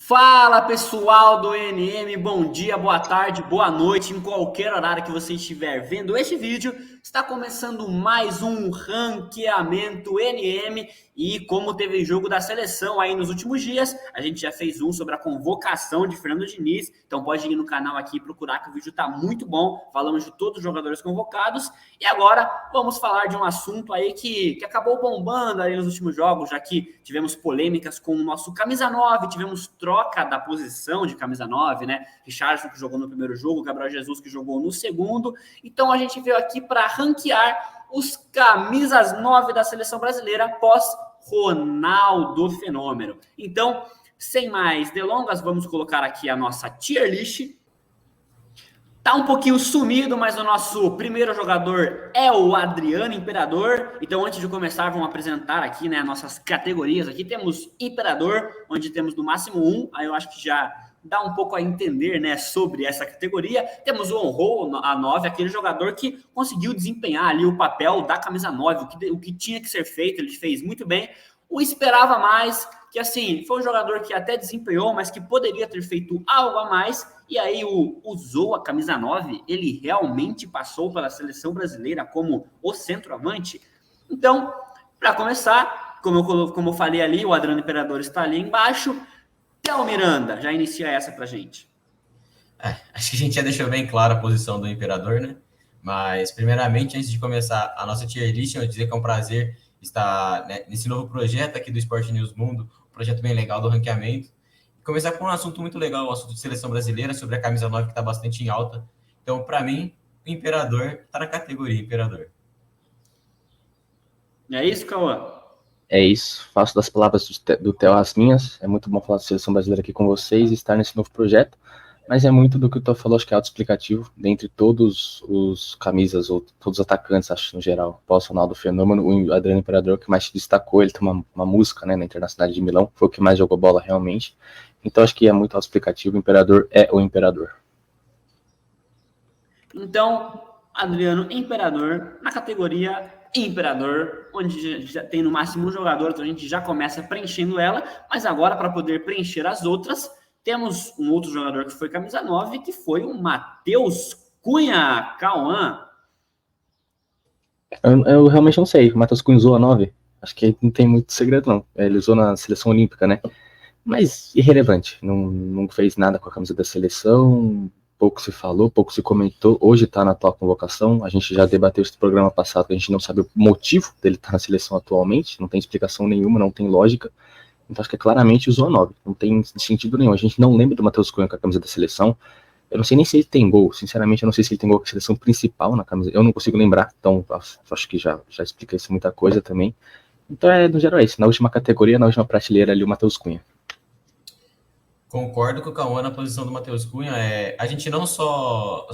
Fala pessoal do NM, bom dia, boa tarde, boa noite, em qualquer horário que você estiver vendo este vídeo, está começando mais um ranqueamento NM e como teve jogo da seleção aí nos últimos dias, a gente já fez um sobre a convocação de Fernando Diniz, então pode ir no canal aqui e procurar que o vídeo está muito bom, falamos de todos os jogadores convocados e agora vamos falar de um assunto aí que acabou bombando aí nos últimos jogos, já que tivemos polêmicas com o nosso camisa 9, tivemos troca da posição de camisa 9, né? Richarlison que jogou no primeiro jogo, Gabriel Jesus que jogou no segundo. Então a gente veio aqui para ranquear os camisas 9 da seleção brasileira após Ronaldo Fenômeno. Então, sem mais delongas, vamos colocar aqui a nossa tier list. Tá um pouquinho sumido, mas o nosso primeiro jogador é o Adriano Imperador. Então, antes de começar, vamos apresentar aqui, né, nossas categorias. Aqui temos Imperador, onde temos no máximo 1. Aí eu acho que já dá um pouco a entender, né, sobre essa categoria. Temos o Honrou, a 9, aquele jogador que conseguiu desempenhar ali o papel da camisa 9, o que tinha que ser feito, ele fez muito bem. O esperava mais, que assim, foi um jogador que até desempenhou, mas que poderia ter feito algo a mais, e aí usou a camisa 9, ele realmente passou pela seleção brasileira como o centroavante. Então, para começar, como eu falei ali, o Adriano Imperador está ali embaixo. Théo Miranda, já inicia essa pra gente. Acho que a gente já deixou bem clara a posição do Imperador, né? Mas, primeiramente, antes de começar a nossa tier list, eu vou dizer que é um prazer estar, né, nesse novo projeto aqui do Sport News Mundo, um projeto bem legal do ranqueamento. Começar com um assunto muito legal, o assunto de seleção brasileira, sobre a camisa 9 que está bastante em alta. Então, para mim, o Imperador está na categoria Imperador. É isso, Cauã? É isso, faço das palavras do Theo as minhas. É muito bom falar de seleção brasileira aqui com vocês e estar nesse novo projeto. Mas é muito do que o Theo falou, acho que é autoexplicativo. Dentre todos os camisas, ou todos os atacantes, acho no geral, pós-Ronaldo Fenômeno, o Adriano Imperador que mais se destacou, ele tem uma música, né, na Internacional de Milão, foi o que mais jogou bola realmente. Então acho que é muito autoexplicativo, o Imperador é o Imperador. Então, Adriano Imperador, na categoria Imperador, onde já tem no máximo um jogador, então a gente já começa preenchendo ela, mas agora para poder preencher as outras, temos um outro jogador que foi camisa 9, que foi o Matheus Cunha, Cauã. Eu realmente não sei, o Matheus Cunha usou a 9, acho que não tem muito segredo não, ele usou na seleção olímpica, né? Mas irrelevante, não fez nada com a camisa da seleção, pouco se falou, pouco se comentou, hoje está na atual convocação, a gente já debateu esse programa passado, a gente não sabe o motivo dele estar na seleção atualmente, não tem explicação nenhuma, não tem lógica, então acho que claramente usou a 9, não tem sentido nenhum, a gente não lembra do Matheus Cunha com a camisa da seleção, eu não sei nem se ele tem gol, sinceramente eu não sei se ele tem gol com a seleção principal na camisa, eu não consigo lembrar, então acho que já explica isso muita coisa também, então no geral é isso, na última categoria, na última prateleira ali o Matheus Cunha. Concordo com o Cauã na posição do Matheus Cunha. A gente não só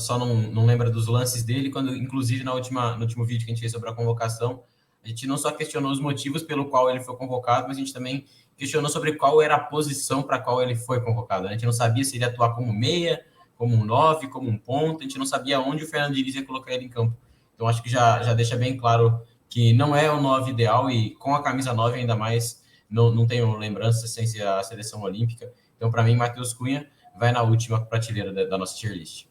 não lembra dos lances dele, quando, inclusive, no último vídeo que a gente fez sobre a convocação, a gente não só questionou os motivos pelo qual ele foi convocado, mas a gente também questionou sobre qual era a posição para a qual ele foi convocado. A gente não sabia se ele ia atuar como meia, como um 9, como um ponto, a gente não sabia onde o Fernando Diniz ia colocar ele em campo. Então, acho que já deixa bem claro que não é o 9 ideal e com a camisa 9 ainda mais, não tenho lembrança sem ser a seleção olímpica. Então, para mim, Matheus Cunha vai na última prateleira da nossa tier list.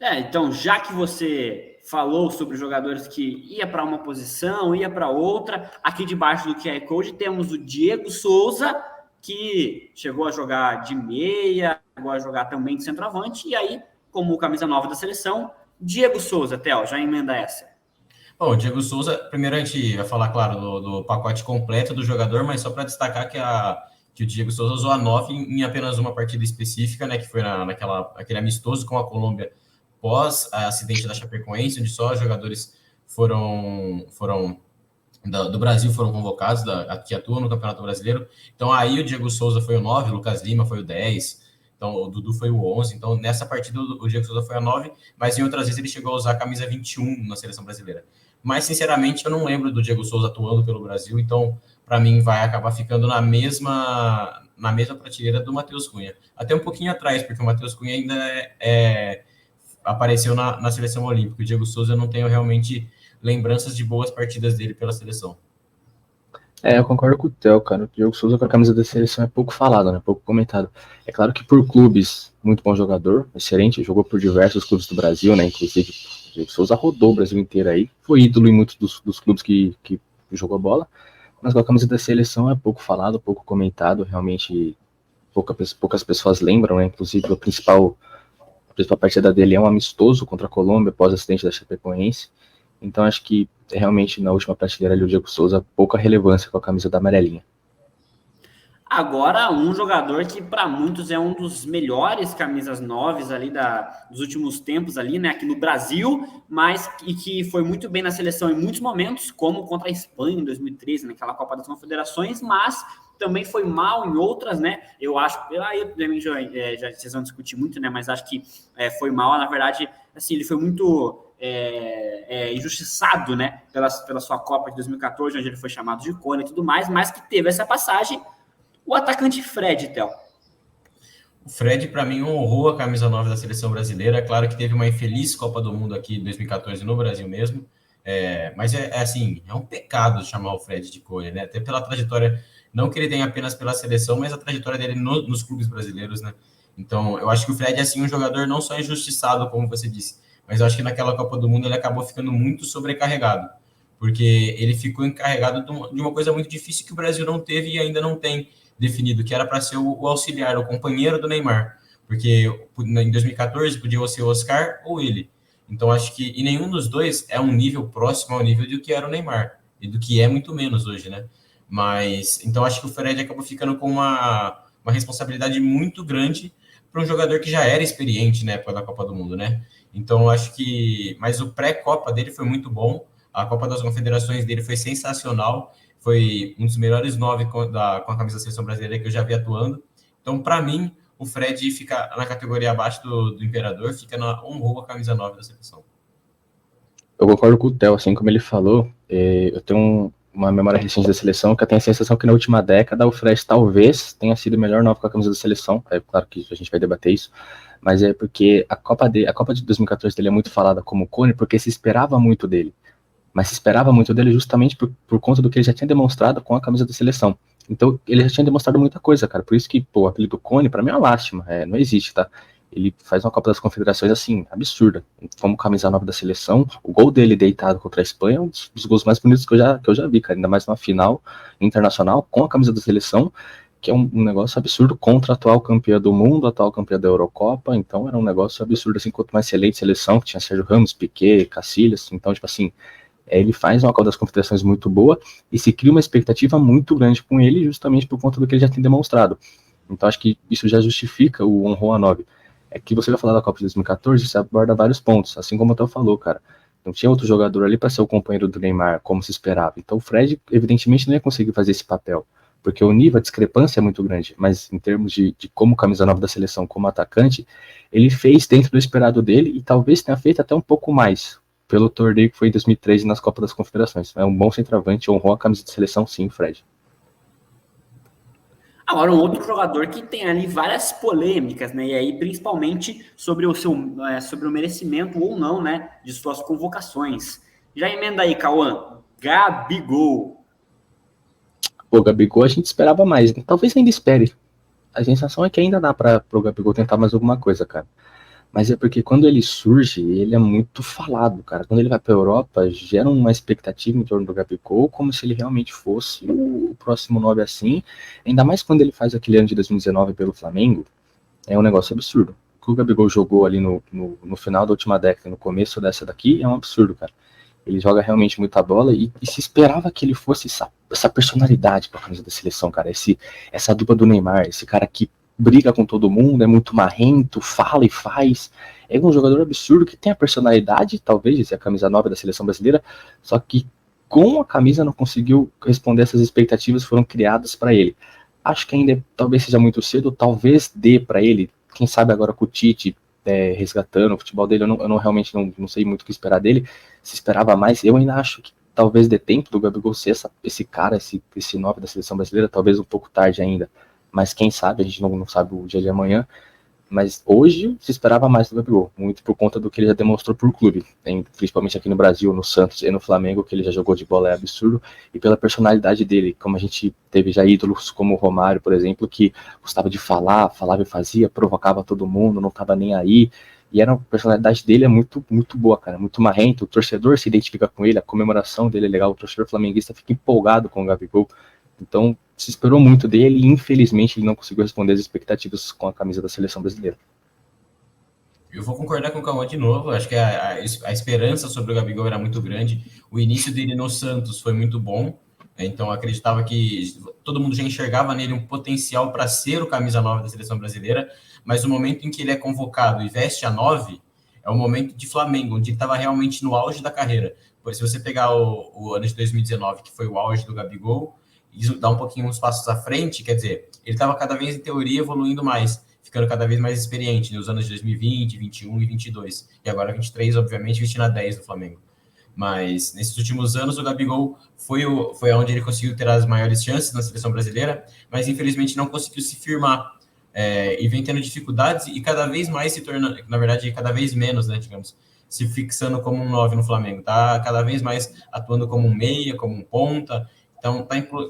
Então, já que você falou sobre jogadores que ia para uma posição, ia para outra, aqui debaixo do QR Code temos o Diego Souza, que chegou a jogar de meia, chegou a jogar também de centroavante, e aí, como camisa 9 da seleção, Diego Souza, Theo, já emenda essa. Bom, o Diego Souza, primeiro a gente vai falar, claro, do pacote completo do jogador, mas só para destacar que o Diego Souza usou a 9 em apenas uma partida específica, né, que foi naquele amistoso com a Colômbia pós-acidente da Chapecoense, onde só os jogadores do Brasil foram convocados, que atuam no Campeonato Brasileiro. Então aí o Diego Souza foi o 9, o Lucas Lima foi o 10, então o Dudu foi o 11. Então nessa partida o Diego Souza foi a 9, mas em outras vezes ele chegou a usar a camisa 21 na seleção brasileira. Mas sinceramente eu não lembro do Diego Souza atuando pelo Brasil, então para mim vai acabar ficando na mesma prateleira do Matheus Cunha. Até um pouquinho atrás, porque o Matheus Cunha ainda apareceu na seleção olímpica. O Diego Souza eu não tenho realmente lembranças de boas partidas dele pela seleção. Eu concordo com o Theo, cara. O Diego Souza com a camisa da seleção é pouco falado, né? Pouco comentado. É claro que por clubes, muito bom jogador, excelente, jogou por diversos clubes do Brasil, né? Inclusive, o Diego Souza rodou o Brasil inteiro aí, foi ídolo em muitos dos clubes que jogou bola, mas com a camisa da seleção é pouco falado, pouco comentado, realmente poucas pessoas lembram, né? Inclusive, a principal partida dele é um amistoso contra a Colômbia, após o acidente da Chapecoense. Então acho que realmente na última prateleira ali o Diego Souza, pouca relevância com a camisa da amarelinha. Agora, um jogador que para muitos é um dos melhores camisas 9 ali dos últimos tempos ali, né, aqui no Brasil, mas e que foi muito bem na seleção em muitos momentos, como contra a Espanha em 2013, naquela Copa das Confederações, mas também foi mal em outras, né? Eu acho, aí já vocês vão discutir muito, né? Mas acho que foi mal, na verdade, assim, ele foi muito injustiçado, né, pela sua Copa de 2014, onde ele foi chamado de icone e tudo mais, mas que teve essa passagem. O atacante Fred, Théo. O Fred, para mim, honrou a camisa 9 da seleção brasileira. Claro que teve uma infeliz Copa do Mundo aqui em 2014 no Brasil mesmo. Mas assim, é um pecado chamar o Fred de icone, né? Até pela trajetória, não que ele tenha apenas pela seleção, mas a trajetória dele nos clubes brasileiros, né? Então, eu acho que o Fred é assim um jogador não só injustiçado, como você disse, mas eu acho que naquela Copa do Mundo ele acabou ficando muito sobrecarregado, porque ele ficou encarregado de uma coisa muito difícil que o Brasil não teve e ainda não tem definido, que era para ser o auxiliar, o companheiro do Neymar, porque em 2014 podia ser o Oscar ou ele. Então acho que e nenhum dos dois é um nível próximo ao nível do que era o Neymar e do que é muito menos hoje, né? Mas então acho que o Fred acabou ficando com uma responsabilidade muito grande para um jogador que já era experiente na época da Copa do Mundo, né? Então acho que, mas o pré-Copa dele foi muito bom, a Copa das Confederações dele foi sensacional, foi um dos melhores 9 com a camisa da seleção brasileira que eu já vi atuando. Então, para mim, o Fred fica na categoria abaixo do Imperador, honrou a camisa 9 da seleção. Eu concordo com o Theo, assim como ele falou, eu tenho uma memória recente da seleção que eu tenho a sensação que na última década o Fred talvez tenha sido o melhor 9 com a camisa da seleção. É claro que a gente vai debater isso, mas é porque a Copa de 2014 dele é muito falada como cone porque se esperava muito dele. Mas se esperava muito dele justamente por conta do que ele já tinha demonstrado com a camisa da seleção. Então, ele já tinha demonstrado muita coisa, cara. Por isso que, o apelido Cone, pra mim, é uma lástima. Não existe, tá? Ele faz uma Copa das Confederações, assim, absurda. Como camisa nova da seleção, o gol dele deitado contra a Espanha é um dos gols mais bonitos que eu já vi, cara. Ainda mais numa final internacional com a camisa da seleção, que é um negócio absurdo contra a atual campeã do mundo, a atual campeã da Eurocopa. Então, era um negócio absurdo, assim, quanto mais excelente seleção, que tinha Sérgio Ramos, Piquet, Casillas. Então, tipo assim, ele faz uma Copa das Confederações muito boa e se cria uma expectativa muito grande com ele justamente por conta do que ele já tem demonstrado. Então acho que isso já justifica o honrou a 9. É que você vai falar da Copa de 2014, você aborda vários pontos, assim como o Theo falou, cara. Não tinha outro jogador ali para ser o companheiro do Neymar, como se esperava. Então o Fred, evidentemente, não ia conseguir fazer esse papel, porque o nível, a discrepância é muito grande, mas em termos de como camisa nova da seleção, como atacante, ele fez dentro do esperado dele e talvez tenha feito até um pouco mais, pelo torneio que foi em 2013 nas Copas das Confederações. É um bom centroavante, honrou a camisa de seleção sim, Fred. Agora, um outro jogador que tem ali várias polêmicas, né? E aí, principalmente sobre sobre o merecimento ou não, né? De suas convocações. Já emenda aí, Cauã. Gabigol. O Gabigol a gente esperava mais, né? Talvez ainda espere. A sensação é que ainda dá para o Gabigol tentar mais alguma coisa, cara. Mas é porque quando ele surge, ele é muito falado, cara. Quando ele vai para a Europa, gera uma expectativa em torno do Gabigol, como se ele realmente fosse o próximo 9 assim. Ainda mais quando ele faz aquele ano de 2019 pelo Flamengo, é um negócio absurdo. O que o Gabigol jogou ali no final da última década, no começo dessa daqui, é um absurdo, cara. Ele joga realmente muita bola e se esperava que ele fosse essa personalidade para a camisa da seleção, cara. Essa dupla do Neymar, esse cara que briga com todo mundo, é muito marrento, fala e faz. É um jogador absurdo que tem a personalidade, talvez, de ser a camisa nova da seleção brasileira, só que com a camisa não conseguiu responder essas expectativas que foram criadas para ele. Acho que ainda talvez seja muito cedo, talvez dê para ele, quem sabe agora com o Tite resgatando o futebol dele, eu realmente não sei muito o que esperar dele, se esperava mais, eu ainda acho que talvez dê tempo do Gabigol ser esse cara, esse 9 da seleção brasileira, talvez um pouco tarde ainda, mas quem sabe, a gente não sabe o dia de amanhã, Mas hoje se esperava mais do Gabigol, muito por conta do que ele já demonstrou por clube, principalmente aqui no Brasil, no Santos e no Flamengo, que ele já jogou de bola é absurdo, e pela personalidade dele, como a gente teve já ídolos como o Romário, por exemplo, que gostava de falar, falava e fazia, provocava todo mundo, não estava nem aí, e a personalidade dele é muito, muito boa, cara, muito marrento, o torcedor se identifica com ele, a comemoração dele é legal, o torcedor flamenguista fica empolgado com o Gabigol, então se esperou muito dele e infelizmente ele não conseguiu responder as expectativas com a camisa da seleção brasileira. Eu vou concordar com o Cauã de novo, acho que a esperança sobre o Gabigol era muito grande, o início dele no Santos foi muito bom, então acreditava que todo mundo já enxergava nele um potencial para ser o camisa 9 da seleção brasileira, mas o momento em que ele é convocado e veste a 9 é o momento de Flamengo, onde ele estava realmente no auge da carreira. Pois se você pegar o ano de 2019, que foi o auge do Gabigol, e dar um pouquinho uns passos à frente, quer dizer, ele estava cada vez, em teoria, evoluindo mais, ficando cada vez mais experiente nos anos de 2020, 21 e 22. E agora 23, obviamente, vestindo a 10 do Flamengo. Mas nesses últimos anos, o Gabigol foi onde ele conseguiu ter as maiores chances na seleção brasileira, mas infelizmente não conseguiu se firmar. E vem tendo dificuldades e cada vez mais se torna, na verdade, cada vez menos, né, digamos, se fixando como um 9 no Flamengo. Tá cada vez mais atuando como um meia, como um ponta. Então,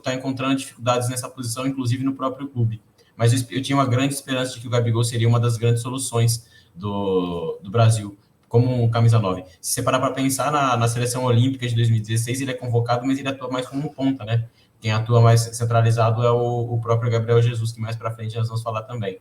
tá encontrando dificuldades nessa posição, inclusive no próprio clube. Mas eu tinha uma grande esperança de que o Gabigol seria uma das grandes soluções do Brasil, como um camisa 9. Se você parar para pensar na seleção olímpica de 2016, ele é convocado, mas ele atua mais como um ponta, né? Quem atua mais centralizado é o próprio Gabriel Jesus, que mais para frente nós vamos falar também.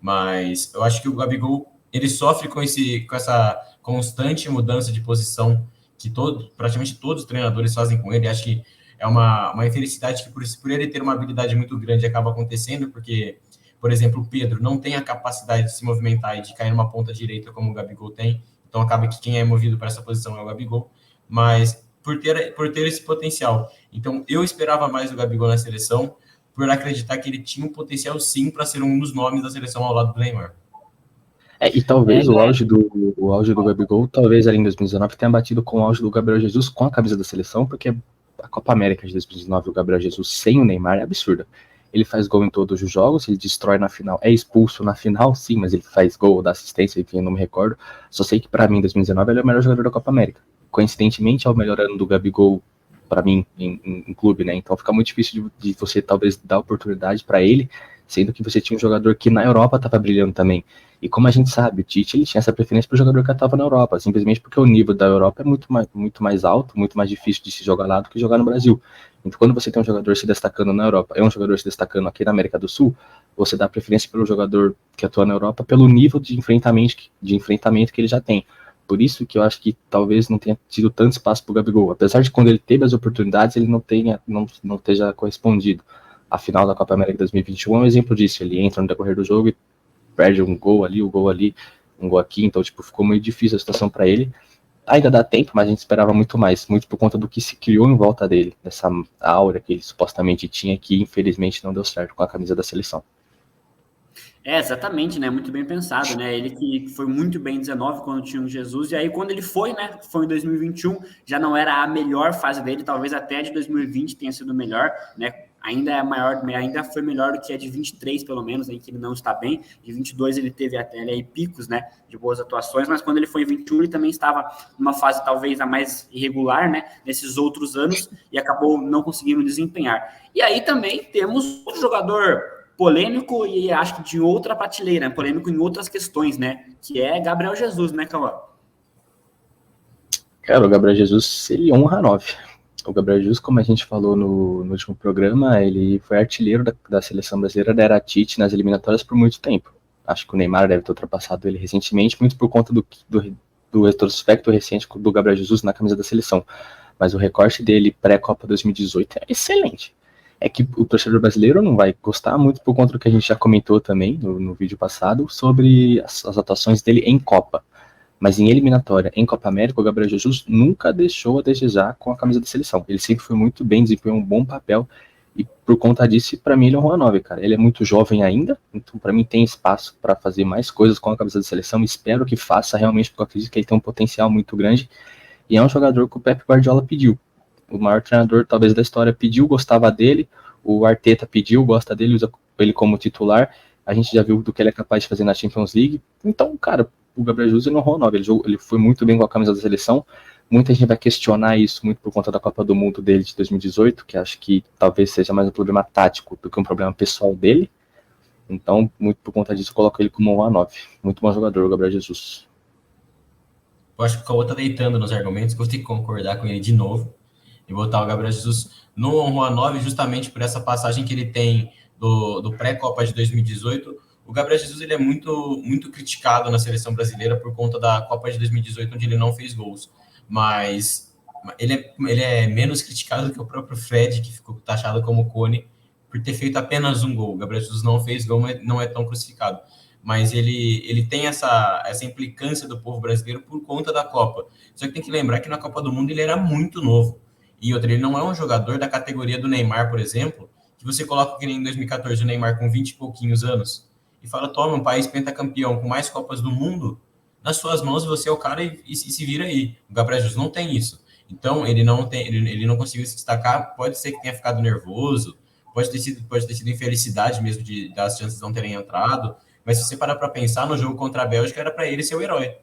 Mas eu acho que o Gabigol, ele sofre com essa constante mudança de posição que praticamente todos os treinadores fazem com ele. Acho que é uma infelicidade que por ele ter uma habilidade muito grande acaba acontecendo, porque, por exemplo, o Pedro não tem a capacidade de se movimentar e de cair numa ponta direita como o Gabigol tem, então acaba que quem é movido para essa posição é o Gabigol, mas por ter esse potencial. Então eu esperava mais do Gabigol na seleção, por acreditar que ele tinha um potencial sim para ser um dos nomes da seleção ao lado do Neymar. E talvez o auge do Gabigol, talvez ali em 2019, tenha batido com o auge do Gabriel Jesus com a camisa da seleção, porque a Copa América de 2019, o Gabriel Jesus sem o Neymar é absurda. Ele faz gol em todos os jogos, ele destrói na final, é expulso na final, sim, mas ele faz gol, dá assistência, enfim, eu não me recordo. Só sei que pra mim, em 2019, ele é o melhor jogador da Copa América. Coincidentemente, é o melhor ano do Gabigol pra mim em clube, né? Então fica muito difícil de você talvez dar oportunidade pra ele, sendo que você tinha um jogador que na Europa tava brilhando também. E como a gente sabe, o Tite ele tinha essa preferência para o jogador que estava na Europa, simplesmente porque o nível da Europa é muito mais alto, muito mais difícil de se jogar lá do que jogar no Brasil. Então, quando você tem um jogador se destacando na Europa e um jogador se destacando aqui na América do Sul, você dá preferência pelo jogador que atua na Europa pelo nível de enfrentamento que ele já tem. Por isso que eu acho que talvez não tenha tido tanto espaço para o Gabigol. Apesar de quando ele teve as oportunidades, ele não esteja correspondido. A final da Copa América 2021 é um exemplo disso. Ele entra no decorrer do jogo e perde um gol ali, um gol aqui, então tipo, ficou meio difícil a situação para ele. Ainda dá tempo, mas a gente esperava muito mais, muito por conta do que se criou em volta dele, dessa aura que ele supostamente tinha, que infelizmente não deu certo com a camisa da seleção. Exatamente, né? Muito bem pensado, né? Ele que foi muito bem em 19 quando tinha o Jesus, e aí quando ele foi, né? Foi em 2021, já não era a melhor fase dele, talvez até de 2020 tenha sido melhor, né? Ainda é maior, ainda foi melhor do que a de 23, pelo menos, em que ele não está bem. De 22 ele teve até aí picos, né, de boas atuações, mas quando ele foi em 21 ele também estava numa fase talvez a mais irregular, né, nesses outros anos, e acabou não conseguindo desempenhar. E aí também temos outro jogador polêmico e acho que de outra prateleira, polêmico em outras questões, né, que é Gabriel Jesus, né, Cauã? Cara, o Gabriel Jesus, ele honra a 9. O Gabriel Jesus, como a gente falou no último programa, ele foi artilheiro da seleção brasileira da era Tite nas eliminatórias por muito tempo. Acho que o Neymar deve ter ultrapassado ele recentemente, muito por conta do retrospecto recente do Gabriel Jesus na camisa da seleção. Mas o recorte dele pré-Copa 2018 é excelente. É que o torcedor brasileiro não vai gostar muito por conta do que a gente já comentou também no vídeo passado sobre as atuações dele em Copa. Mas em eliminatória, em Copa América, o Gabriel Jesus nunca deixou a desejar com a camisa da seleção. Ele sempre foi muito bem, desempenhou um bom papel. E por conta disso, para mim, ele é um Juan 9, cara. Ele é muito jovem ainda, então para mim tem espaço para fazer mais coisas com a camisa da seleção. Espero que faça realmente, porque eu acredito que ele tem um potencial muito grande. E é um jogador que o Pep Guardiola pediu. O maior treinador, talvez, da história pediu, gostava dele. O Arteta pediu, gosta dele, usa ele como titular. a gente já viu do que ele é capaz de fazer na Champions League. Então, cara, o Gabriel Jesus ele não errou 9, ele foi muito bem com a camisa da seleção. Muita gente vai questionar isso muito por conta da Copa do Mundo dele de 2018, que acho que talvez seja mais um problema tático do que um problema pessoal dele. Então, muito por conta disso, eu coloco ele como um A9. Muito bom jogador, o Gabriel Jesus. Eu acho que o Cauã tá deitando nos argumentos, que eu vou ter que concordar com ele de novo e botar o Gabriel Jesus no A9, justamente por essa passagem que ele tem do pré-Copa de 2018. O Gabriel Jesus ele é muito, muito criticado na seleção brasileira por conta da Copa de 2018, onde ele não fez gols. Mas ele é menos criticado do que o próprio Fred, que ficou taxado como cone, por ter feito apenas um gol. O Gabriel Jesus não fez gol, mas não é tão crucificado. Mas ele tem essa implicância do povo brasileiro por conta da Copa. Só que tem que lembrar que na Copa do Mundo ele era muito novo. E outra, ele não é um jogador da categoria do Neymar, por exemplo, que você coloca que nem em 2014 o Neymar com 20 e pouquinhos anos e fala, toma, um país pentacampeão com mais Copas do Mundo, nas suas mãos você é o cara e se vira aí. O Gabriel Jesus não tem isso. Então, ele não conseguiu se destacar, pode ser que tenha ficado nervoso, pode ter sido infelicidade mesmo das chances não terem entrado, mas se você parar para pensar, no jogo contra a Bélgica era para ele ser o herói.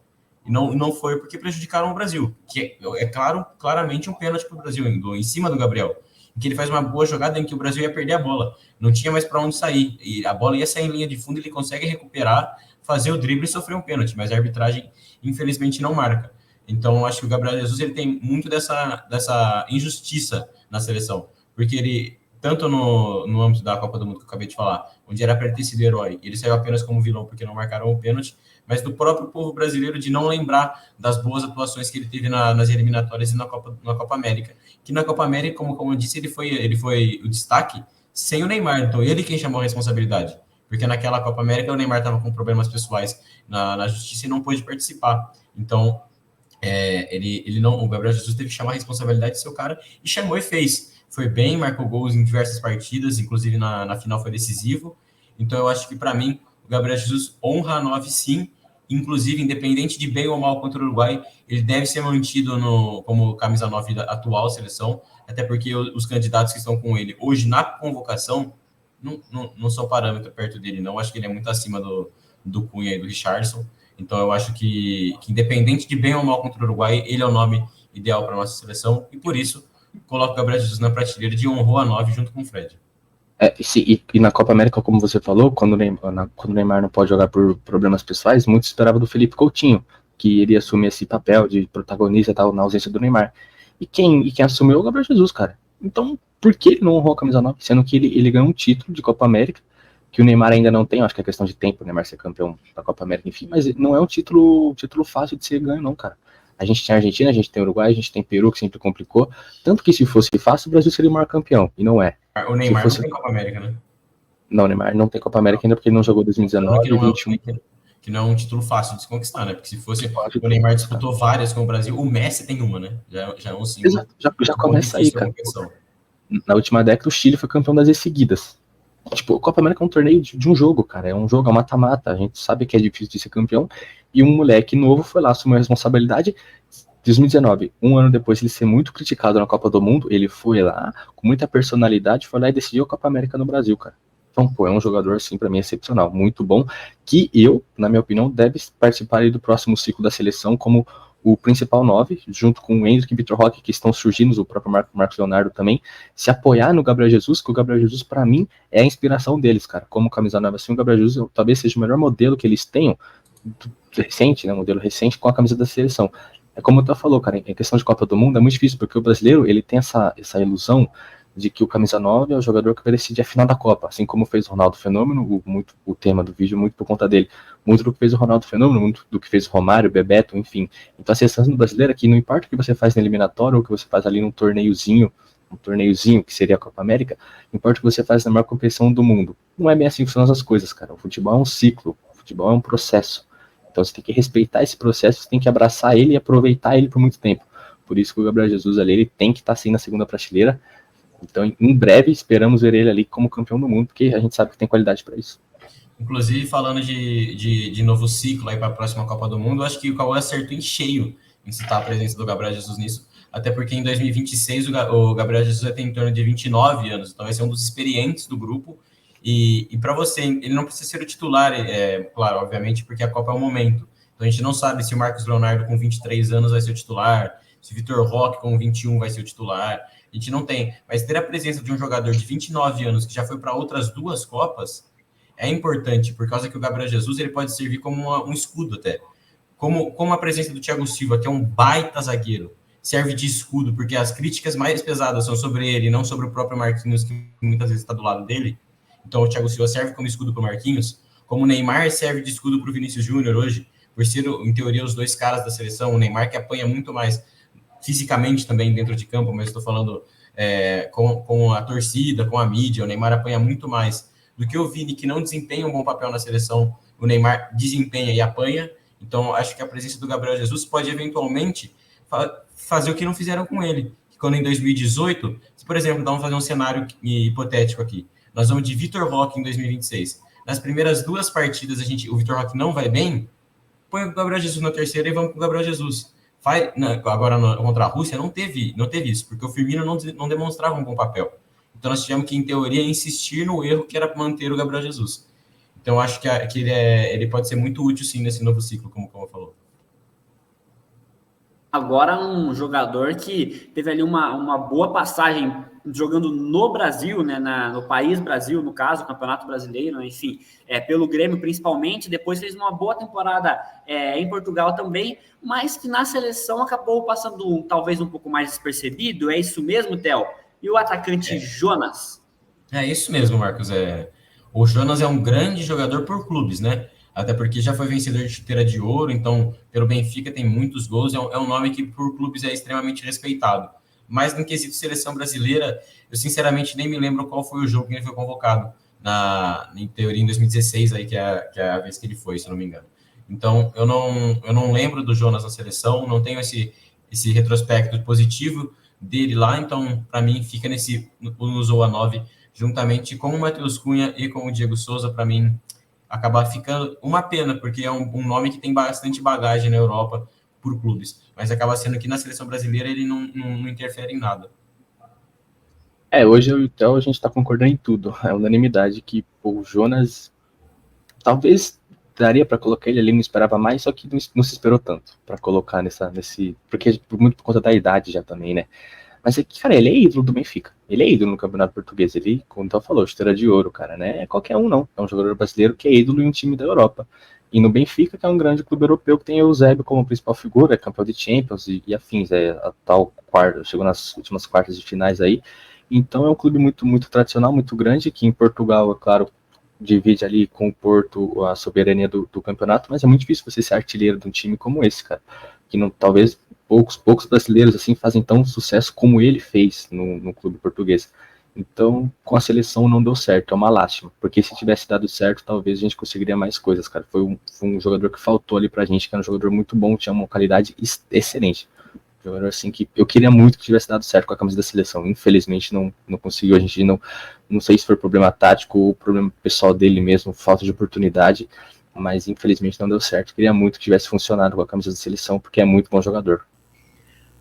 E não foi porque prejudicaram o Brasil, que claramente um pênalti para o Brasil, em cima do Gabriel, em que ele faz uma boa jogada em que o Brasil ia perder a bola, não tinha mais para onde sair, e a bola ia sair em linha de fundo, ele consegue recuperar, fazer o drible e sofrer um pênalti, mas a arbitragem, infelizmente, não marca. Então, eu acho que o Gabriel Jesus ele tem muito dessa injustiça na seleção, porque ele, tanto no âmbito da Copa do Mundo que eu acabei de falar, onde era para ter sido herói, ele saiu apenas como vilão porque não marcaram o pênalti, mas do próprio povo brasileiro de não lembrar das boas atuações que ele teve nas eliminatórias e na Copa América. Que na Copa América, como eu disse, ele foi o destaque sem o Neymar, então ele quem chamou a responsabilidade. Porque naquela Copa América o Neymar estava com problemas pessoais na justiça e não pôde participar. Então, o Gabriel Jesus teve que chamar a responsabilidade do seu cara e chamou e fez. Foi bem, marcou gols em diversas partidas, inclusive na final foi decisivo. Então, eu acho que, para mim, o Gabriel Jesus honra a 9, sim. Inclusive, independente de bem ou mal contra o Uruguai, ele deve ser mantido como camisa 9 da atual seleção, até porque os candidatos que estão com ele hoje na convocação não são parâmetro perto dele, não. Eu acho que ele é muito acima do Cunha e do Richarlison. Então, eu acho que independente de bem ou mal contra o Uruguai, ele é o nome ideal para a nossa seleção, e por isso, coloco o Gabriel Jesus na prateleira de honrou a 9 junto com o Fred. E na Copa América, como você falou, quando o Neymar não pode jogar por problemas pessoais, muito esperava do Felipe Coutinho, que iria assumir esse papel de protagonista tal, na ausência do Neymar. E quem assumiu é o Gabriel Jesus, cara. Então, por que ele não honrou a camisa 9? Sendo que ele ganhou um título de Copa América, que o Neymar ainda não tem, acho que é questão de tempo, o Neymar ser campeão da Copa América, enfim, mas não é um título fácil de ser ganho, não, cara. A gente tem a Argentina, a gente tem o Uruguai, a gente tem Peru, que sempre complicou. Tanto que se fosse fácil, o Brasil seria o maior campeão, e não é. O Neymar não tem Copa América, né? Não, o Neymar não tem Copa América ainda porque ele não jogou 2019 e 21. Que não é um título fácil de se conquistar, né? Porque se fosse, o Neymar disputou várias com o Brasil, o Messi tem uma, né? Já é um símbolo. Exato, já começa aí, cara. Na última década, o Chile foi campeão das vezes seguidas. Tipo, a Copa América é um torneio de um jogo, cara. É um jogo, é um mata-mata. A gente sabe que é difícil de ser campeão. E um moleque novo foi lá, assumiu a responsabilidade. 2019, um ano depois de ele ser muito criticado na Copa do Mundo, ele foi lá, com muita personalidade, foi lá e decidiu a Copa América no Brasil, cara. Então, pô, é um jogador, assim, pra mim, excepcional, muito bom, que na minha opinião, deve participar aí do próximo ciclo da seleção como o principal 9, junto com o Endrick e Vitor Roque, que estão surgindo, o próprio Marcos Leonardo também, se apoiar no Gabriel Jesus, que o Gabriel Jesus, pra mim, é a inspiração deles, cara. Como camisa 9, assim, o Gabriel Jesus talvez seja o melhor modelo que eles tenham, recente, né, modelo recente, com a camisa da seleção. É como o Tá falou, cara, em questão de Copa do Mundo é muito difícil, porque o brasileiro, ele tem essa ilusão de que o camisa 9 é o jogador que vai decidir a final da Copa, assim como fez o Ronaldo Fenômeno, o tema do vídeo muito por conta dele, muito do que fez o Ronaldo Fenômeno, muito do que fez o Romário, o Bebeto, enfim. Então a seleção brasileira, que não importa o que você faz na eliminatória ou o que você faz ali num torneiozinho que seria a Copa América, importa o que você faz na maior competição do mundo. Não é bem assim que funcionam as coisas, cara. O futebol é um ciclo, o futebol é um processo. Então você tem que respeitar esse processo, você tem que abraçar ele e aproveitar ele por muito tempo. Por isso que o Gabriel Jesus ali, ele tem que estar assim na segunda prateleira. Então, em breve, esperamos ver ele ali como campeão do mundo, porque a gente sabe que tem qualidade para isso. Inclusive, falando de novo ciclo aí para a próxima Copa do Mundo, eu acho que o Cauã acertou em cheio em citar a presença do Gabriel Jesus nisso, até porque em 2026 o Gabriel Jesus vai ter em torno de 29 anos, então vai ser um dos experientes do grupo, E para você, ele não precisa ser o titular, claro, obviamente, porque a Copa é o momento. Então a gente não sabe se o Marcos Leonardo com 23 anos vai ser o titular, se o Vitor Roque com 21 vai ser o titular. A gente não tem. Mas ter a presença de um jogador de 29 anos que já foi para outras 2 Copas é importante, por causa que o Gabriel Jesus ele pode servir como um escudo até. Como a presença do Thiago Silva, que é um baita zagueiro, serve de escudo, porque as críticas mais pesadas são sobre ele, não sobre o próprio Marquinhos, que muitas vezes está do lado dele. Então o Thiago Silva serve como escudo para o Marquinhos, como o Neymar serve de escudo para o Vinícius Júnior hoje, por ser, em teoria, os 2 caras da seleção. O Neymar que apanha muito mais fisicamente também dentro de campo, mas estou falando com a torcida, com a mídia. O Neymar apanha muito mais do que o Vini, que não desempenha um bom papel na seleção. O Neymar desempenha e apanha. Então, acho que a presença do Gabriel Jesus pode, eventualmente, fazer o que não fizeram com ele. Quando em 2018, por exemplo, vamos fazer um cenário hipotético aqui. Nós vamos de Vitor Roque em 2026. Nas primeiras 2 partidas, o Vitor Roque não vai bem, põe o Gabriel Jesus na terceira e vamos com o Gabriel Jesus. Agora, contra a Rússia, não teve isso, porque o Firmino não demonstrava um bom papel. Então, nós tivemos que, em teoria, insistir no erro que era manter o Gabriel Jesus. Então, acho que ele pode ser muito útil, sim, nesse novo ciclo, como o falou. Agora, um jogador que teve ali uma boa passagem jogando no Brasil, né, no país Brasil, no caso, Campeonato Brasileiro, enfim, pelo Grêmio principalmente, depois fez uma boa temporada em Portugal também, mas que na seleção acabou passando talvez um pouco mais despercebido. É isso mesmo, Theo? E o atacante Jonas? É isso mesmo, Marcos. O Jonas é um grande jogador por clubes, né? Até porque já foi vencedor de chuteira de ouro, então pelo Benfica tem muitos gols, é um nome que por clubes é extremamente respeitado. Mas no quesito seleção brasileira, eu sinceramente nem me lembro qual foi o jogo que ele foi convocado, em teoria em 2016, aí, que é a vez que ele foi, se não me engano. Então eu não lembro do Jonas na seleção, não tenho esse retrospecto positivo dele lá, então para mim fica no Zoa 9, juntamente com o Matheus Cunha e com o Diego Souza. Para mim acabar ficando uma pena, porque é um nome que tem bastante bagagem na Europa por clubes, mas acaba sendo que na seleção brasileira ele não interfere em nada. Hoje eu e o Theo, a gente tá concordando em tudo. É unanimidade que o Jonas talvez daria para colocar ele ali, não esperava mais, só que não se esperou tanto para colocar porque muito por conta da idade já também, né? Mas é que, cara, ele é ídolo do Benfica. Ele é ídolo no Campeonato Português. Ele, como o Theo falou, chuteira de ouro, cara, né? É qualquer um, não. É um jogador brasileiro que é ídolo em um time da Europa. E no Benfica, que é um grande clube europeu, que tem o Eusébio como principal figura, é campeão de Champions e afins, a tal quarta, chegou nas últimas quartas de finais aí. Então é um clube muito, muito tradicional, muito grande, que em Portugal, é claro, divide ali com o Porto a soberania do campeonato, mas é muito difícil você ser artilheiro de um time como esse, cara. Que não, talvez poucos brasileiros assim fazem tão sucesso como ele fez no clube português. Então, com a seleção não deu certo, é uma lástima, porque se tivesse dado certo, talvez a gente conseguiria mais coisas, cara. Foi um jogador que faltou ali pra gente, que era um jogador muito bom, tinha uma qualidade excelente. Um jogador assim que eu queria muito que tivesse dado certo com a camisa da seleção. Infelizmente não conseguiu, a gente não sei se foi problema tático ou problema pessoal dele mesmo, falta de oportunidade, mas infelizmente não deu certo. Queria muito que tivesse funcionado com a camisa da seleção, porque é muito bom jogador.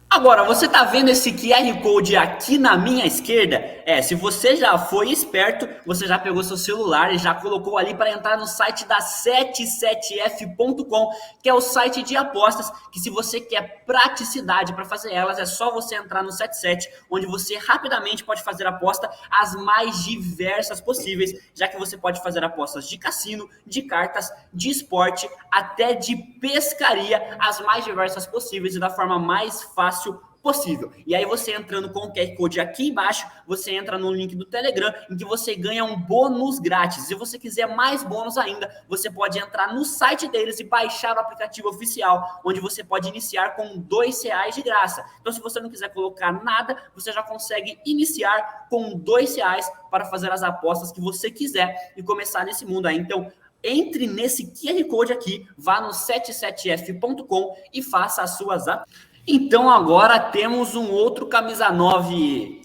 Agora, você tá vendo esse QR Code aqui na minha esquerda? Se você já foi esperto, você já pegou seu celular e já colocou ali para entrar no site da 77f.com, que é o site de apostas, que se você quer praticidade para fazer elas, é só você entrar no 77, onde você rapidamente pode fazer aposta as mais diversas possíveis, já que você pode fazer apostas de cassino, de cartas, de esporte, até de pescaria, as mais diversas possíveis e da forma mais fácil possível. E aí você entrando com o QR Code aqui embaixo, você entra no link do Telegram, em que você ganha um bônus grátis. Se você quiser mais bônus ainda, você pode entrar no site deles e baixar o aplicativo oficial, onde você pode iniciar com R$2 de graça. Então, se você não quiser colocar nada, você já consegue iniciar com R$2 para fazer as apostas que você quiser e começar nesse mundo aí. Então, entre nesse QR Code aqui, vá no 77f.com e faça as suas apostas. Então agora temos um outro camisa 9,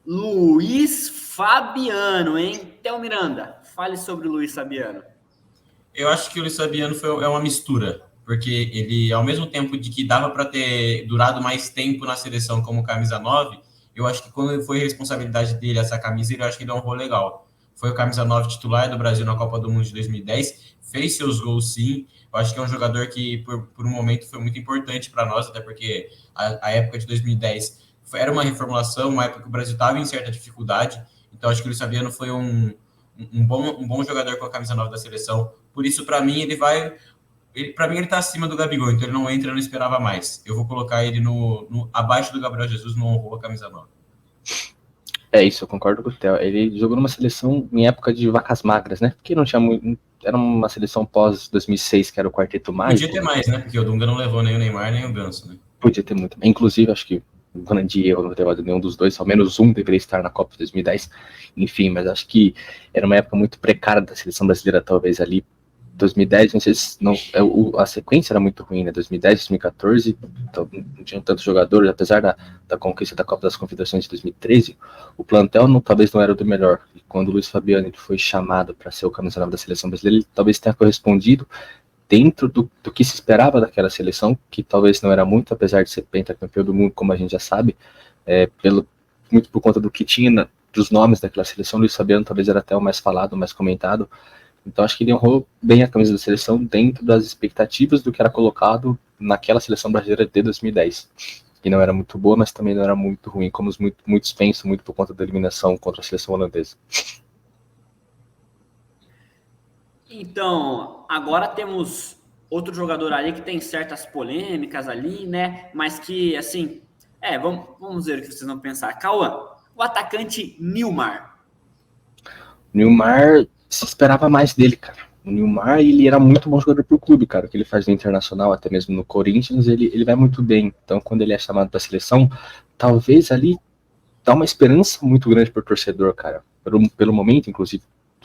Luiz Fabiano, hein? Theo Miranda, fale sobre o Luiz Fabiano. Eu acho que o Luiz Fabiano é uma mistura, porque ele, ao mesmo tempo de que dava para ter durado mais tempo na seleção como camisa 9, eu acho que quando foi responsabilidade dele essa camisa, eu acho que ele honrou legal. foi o camisa 9 titular do Brasil na Copa do Mundo de 2010, fez seus gols sim. Eu acho que é um jogador que, por um momento, foi muito importante para nós, até porque a época de 2010 era uma reformulação, uma época que o Brasil estava em certa dificuldade. Então, acho que o Luiz Fabiano foi um bom jogador com a camisa 9 da seleção. Por isso, para mim, para mim, ele tá acima do Gabigol, então ele não entra, eu não esperava mais. Eu vou colocar ele abaixo do Gabriel Jesus, não honrou a camisa 9. É isso, eu concordo com o Theo. Ele jogou numa seleção em época de vacas magras, né? Porque não tinha muito. Era uma seleção pós 2006, que era o quarteto mágico. Podia ter mais, né? Porque o Dunga não levou nem o Neymar, nem o Ganso, né? Podia ter muito. Inclusive, acho que o grande erro não ter levado nenhum dos dois, ao menos um deveria estar na Copa de 2010. Enfim, mas acho que era uma época muito precária da seleção brasileira, talvez ali. 2010, não sei se não, a sequência era muito ruim, né? 2010, 2014, então não tinha tantos jogadores, apesar da conquista da Copa das Confederações de 2013, o plantel talvez não era do melhor. E quando o Luiz Fabiano ele foi chamado para ser o camisa 9 da seleção brasileira, ele talvez tenha correspondido dentro do que se esperava daquela seleção, que talvez não era muito, apesar de ser pentacampeão do mundo, como a gente já sabe, muito por conta do que tinha dos nomes daquela seleção. O Luiz Fabiano talvez era até o mais falado, o mais comentado. Então acho que ele honrou bem a camisa da seleção dentro das expectativas do que era colocado naquela seleção brasileira de 2010. Que não era muito boa, mas também não era muito ruim, como muitos pensam, muito por conta da eliminação contra a seleção holandesa. Então, agora temos outro jogador ali que tem certas polêmicas ali, né? Mas que, assim, vamos ver o que vocês vão pensar. Cauã, o atacante Nilmar. Nilmar, se esperava mais dele, cara. O Nilmar, ele era muito bom jogador pro clube, cara. O que ele faz no Internacional, até mesmo no Corinthians, ele vai muito bem. Então, quando ele é chamado pra seleção, talvez ali dá uma esperança muito grande pro torcedor, cara. Pelo momento, inclusive,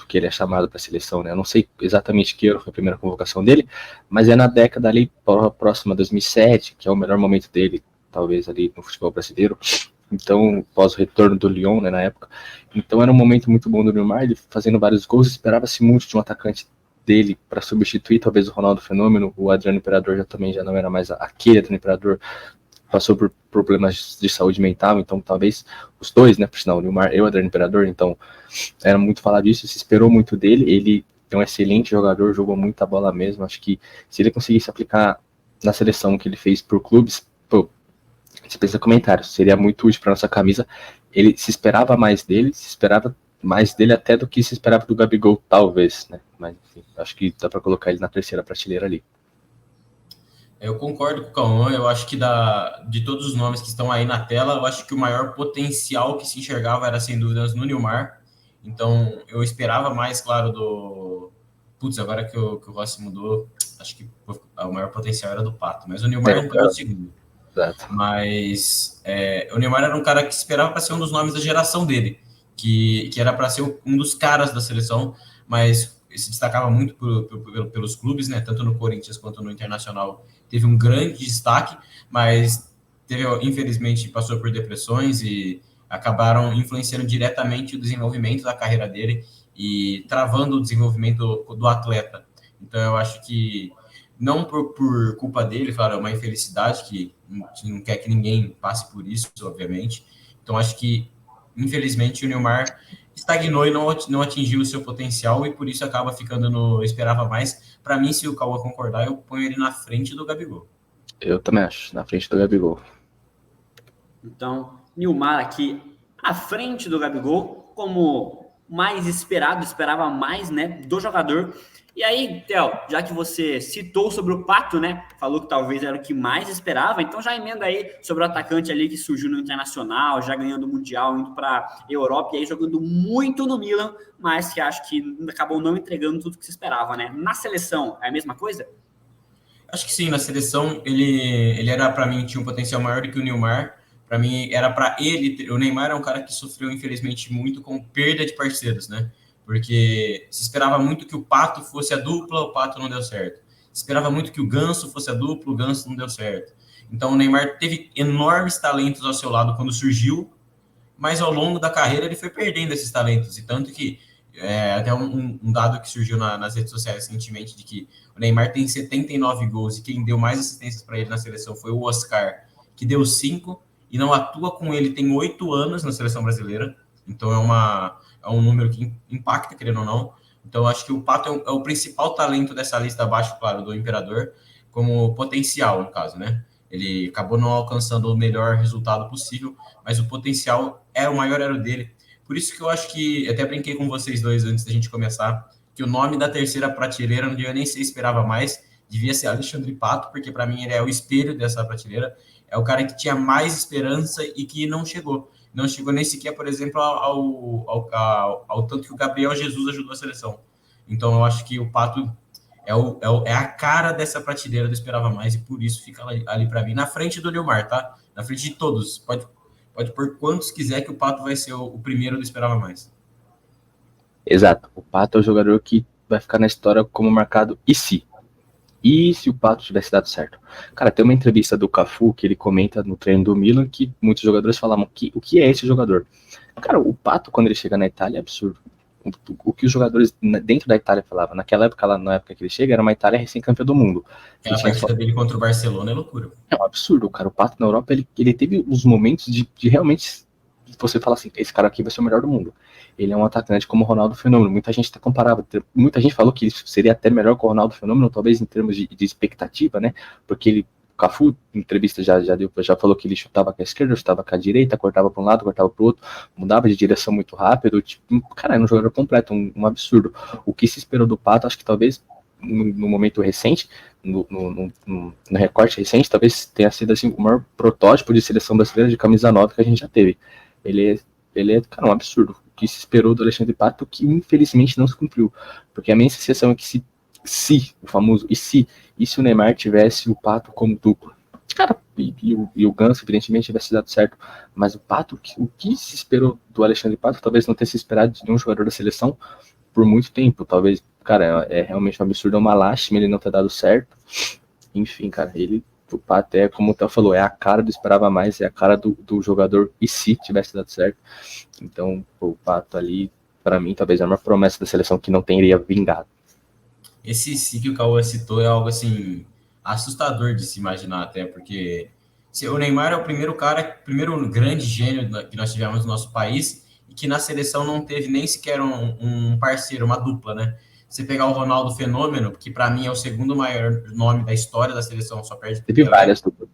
que ele é chamado pra seleção, né? Eu não sei exatamente que ano foi a primeira convocação dele, mas é na década ali próxima a 2007, que é o melhor momento dele, talvez ali no futebol brasileiro. Então, pós o retorno do Lyon, né, na época. Então, era um momento muito bom do Neymar, ele fazendo vários gols. Esperava-se muito de um atacante dele para substituir, talvez, o Ronaldo Fenômeno. O Adriano Imperador já não era mais aquele Adriano Imperador, passou por problemas de saúde mental, então talvez os dois, né, por sinal, o Neymar e o Adriano Imperador. Então, era muito falar disso, se esperou muito dele. Ele é um excelente jogador, jogou muita bola mesmo. Acho que se ele conseguisse aplicar na seleção que ele fez por clubes, você pensa em comentários, seria muito útil para nossa camisa. Ele se esperava mais dele, até do que se esperava do Gabigol, talvez, né? Mas enfim, acho que dá para colocar ele na terceira prateleira ali. Eu concordo com o Cauã, eu acho que de todos os nomes que estão aí na tela, eu acho que o maior potencial que se enxergava era, sem dúvidas, no Nilmar. Então, eu esperava mais, claro, agora que o Rossi mudou, acho que o maior potencial era do Pato, mas o Nilmar não pegou o segundo. Exato. Mas o Neymar era um cara que esperava para ser um dos nomes da geração dele, que era para ser um dos caras da seleção, mas se destacava muito pelos clubes, né? Tanto no Corinthians quanto no Internacional teve um grande destaque, mas infelizmente passou por depressões e acabaram influenciando diretamente o desenvolvimento da carreira dele e travando o desenvolvimento do atleta. Então eu acho que não por culpa dele, claro, é uma infelicidade que não quer que ninguém passe por isso, obviamente. Então, acho que, infelizmente, o Neymar estagnou e não atingiu o seu potencial e, por isso, acaba ficando esperava mais. Para mim, se o Cauã concordar, eu ponho ele na frente do Gabigol. Eu também acho, na frente do Gabigol. Então, Nilmar aqui à frente do Gabigol, como mais esperava mais, né, do jogador. E aí, Theo, já que você citou sobre o Pato, né, falou que talvez era o que mais esperava, então já emenda aí sobre o atacante ali que surgiu no Internacional, já ganhando o Mundial, indo para Europa e aí jogando muito no Milan, mas que acho que acabou não entregando tudo que se esperava, né? Na seleção, é a mesma coisa? Acho que sim, na seleção ele era, para mim, tinha um potencial maior do que o Neymar. Para mim, era para ele, o Neymar é um cara que sofreu, infelizmente, muito com perda de parceiros, né? Porque se esperava muito que o Pato fosse a dupla, o Pato não deu certo. Se esperava muito que o Ganso fosse a dupla, o Ganso não deu certo. Então o Neymar teve enormes talentos ao seu lado quando surgiu, mas ao longo da carreira ele foi perdendo esses talentos. E tanto que, até um dado que surgiu nas redes sociais recentemente, de que o Neymar tem 79 gols e quem deu mais assistências para ele na seleção foi o Oscar, que deu 5, e não atua com ele tem 8 anos na seleção brasileira. Então é um número que impacta, querendo ou não. Então, eu acho que o Pato é o principal talento dessa lista abaixo, claro, do Imperador, como potencial, no caso, né? Ele acabou não alcançando o melhor resultado possível, mas o potencial o maior era o dele. Por isso que eu acho que, até brinquei com vocês dois antes da gente começar, que o nome da terceira prateleira não devia nem ser esperava mais, devia ser Alexandre Pato, porque para mim ele é o espelho dessa prateleira, é o cara que tinha mais esperança e que não chegou. Não chegou nem sequer, por exemplo, ao tanto que o Gabriel Jesus ajudou a seleção. Então eu acho que o Pato é a cara dessa prateleira do Esperava Mais, e por isso fica ali para mim, na frente do Nilmar, tá? Na frente de todos. Pode pôr quantos quiser que o Pato vai ser o primeiro do Esperava Mais. Exato. O Pato é o jogador que vai ficar na história como marcado e se. E se o Pato tivesse dado certo? Cara, tem uma entrevista do Cafu que ele comenta no treino do Milan que muitos jogadores falavam o que é esse jogador? Cara, o Pato, quando ele chega na Itália, é absurdo. O que os jogadores dentro da Itália falavam, naquela época, lá na época que ele chega, era uma Itália recém-campeã do mundo. A partida dele contra o Barcelona é loucura. É um absurdo, cara. O Pato na Europa, ele teve uns momentos de realmente você falar assim, esse cara aqui vai ser o melhor do mundo. Ele é um atacante como o Ronaldo Fenômeno. Muita gente comparava, muita gente falou que ele seria até melhor que o Ronaldo Fenômeno, talvez em termos de expectativa, né? Porque ele, o Cafu, em entrevista já falou que ele chutava com a esquerda, chutava com a direita, cortava para um lado, cortava para o outro, mudava de direção muito rápido. Tipo, cara, era um jogador completo, um absurdo. O que se esperou do Pato, acho que talvez no momento recente, no recorte recente, talvez tenha sido assim, o maior protótipo de seleção brasileira de camisa 9 que a gente já teve. Ele é, cara, um absurdo. O que se esperou do Alexandre Pato, que infelizmente não se cumpriu. Porque a minha sensação é que o famoso e se o Neymar tivesse o Pato como dupla, cara, e o Ganso, evidentemente, tivesse dado certo. Mas o Pato, o que se esperou do Alexandre Pato, talvez não tenha se esperado de nenhum jogador da seleção por muito tempo. Talvez, cara, é realmente um absurdo, é uma lástima ele não ter dado certo. Enfim, cara, o Pato é, como o Theo falou, é a cara do Esperava Mais, é a cara do jogador e se tivesse dado certo. Então, o Pato ali, para mim, talvez é uma promessa da seleção que não teria vingado. Esse si que o Cauã citou é algo, assim, assustador de se imaginar até, porque o Neymar é o primeiro grande gênio que nós tivemos no nosso país e que na seleção não teve nem sequer um parceiro, uma dupla, né? Você pegar o Ronaldo Fenômeno, que para mim é o segundo maior nome da história da seleção, só perde. Teve várias duplas.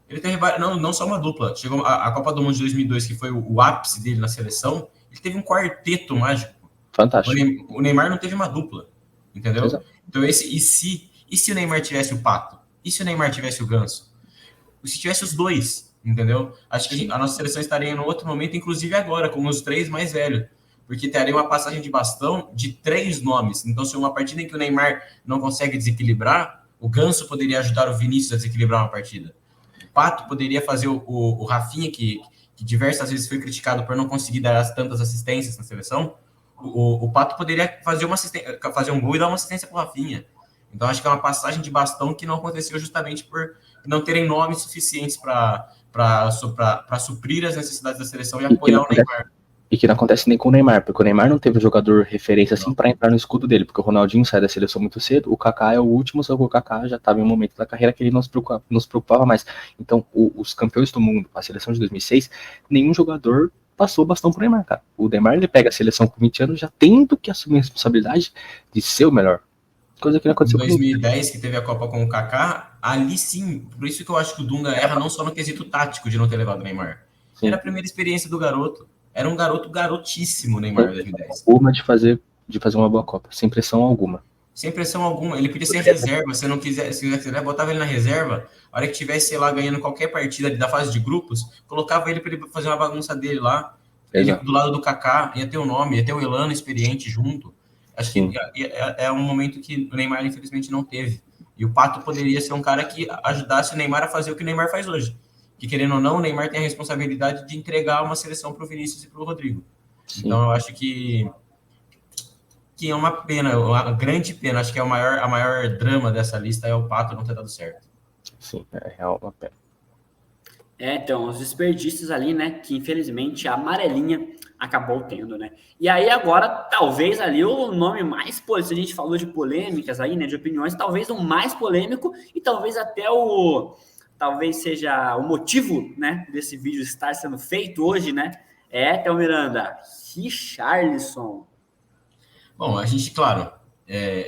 Ele teve não só uma dupla. Chegou a Copa do Mundo de 2002, que foi o ápice dele na seleção, ele teve um quarteto mágico. Fantástico. O Neymar não teve uma dupla, entendeu? Exato. Então e se o Neymar tivesse o Pato? E se o Neymar tivesse o Ganso? E se tivesse os dois, entendeu? Acho que a nossa seleção estaria em outro momento, inclusive agora, com os três mais velhos. Porque teria uma passagem de bastão de 3 nomes. Então, se uma partida em que o Neymar não consegue desequilibrar, o Ganso poderia ajudar o Vinícius a desequilibrar uma partida. O Pato poderia fazer o Rafinha, que diversas vezes foi criticado por não conseguir dar tantas assistências na seleção. O Pato poderia fazer um gol e dar uma assistência para o Rafinha. Então, acho que é uma passagem de bastão que não aconteceu justamente por não terem nomes suficientes para suprir as necessidades da seleção e apoiar o Neymar. E que não acontece nem com o Neymar, porque o Neymar não teve um jogador referência assim para entrar no escudo dele, porque o Ronaldinho sai da seleção muito cedo, o Kaká é o último, só que o Kaká já estava em um momento da carreira que ele não se preocupava mais. Então, os campeões do mundo, a seleção de 2006, nenhum jogador passou o bastão pro Neymar, cara. O Neymar, ele pega a seleção com 20 anos já tendo que assumir a responsabilidade de ser o melhor. Coisa que não aconteceu em 2010, que teve a Copa com o Kaká, ali sim, por isso que eu acho que o Dunga erra não só no quesito tático de não ter levado o Neymar. Sim. Era a primeira experiência do garoto. Era um garotíssimo, Neymar, em 2010. Uma de fazer uma boa Copa, sem pressão alguma. Sem pressão alguma. Ele podia ser reserva. Se não quiser, botava ele na reserva. A hora que tivesse, sei lá, ganhando qualquer partida da fase de grupos, colocava ele para ele fazer uma bagunça dele lá. Ele, do lado do Kaká, ia ter o nome, ia ter o Elano experiente junto. Acho que é um momento que o Neymar, infelizmente, não teve. E o Pato poderia ser um cara que ajudasse o Neymar a fazer o que o Neymar faz hoje. Que, querendo ou não, o Neymar tem a responsabilidade de entregar uma seleção para o Vinícius e para o Rodrigo. Sim. Então, eu acho que é uma pena, uma grande pena. Acho que a maior drama dessa lista é o Pato não ter dado certo. Sim, é real uma pena. Então, os desperdícios ali, né, que infelizmente a amarelinha acabou tendo, né? E aí agora, talvez ali o nome mais, se a gente falou de polêmicas aí, né, de opiniões, talvez o mais polêmico e talvez até talvez seja o motivo, né, desse vídeo estar sendo feito hoje, né, Théo Miranda, Richarlison. Bom, a gente, claro,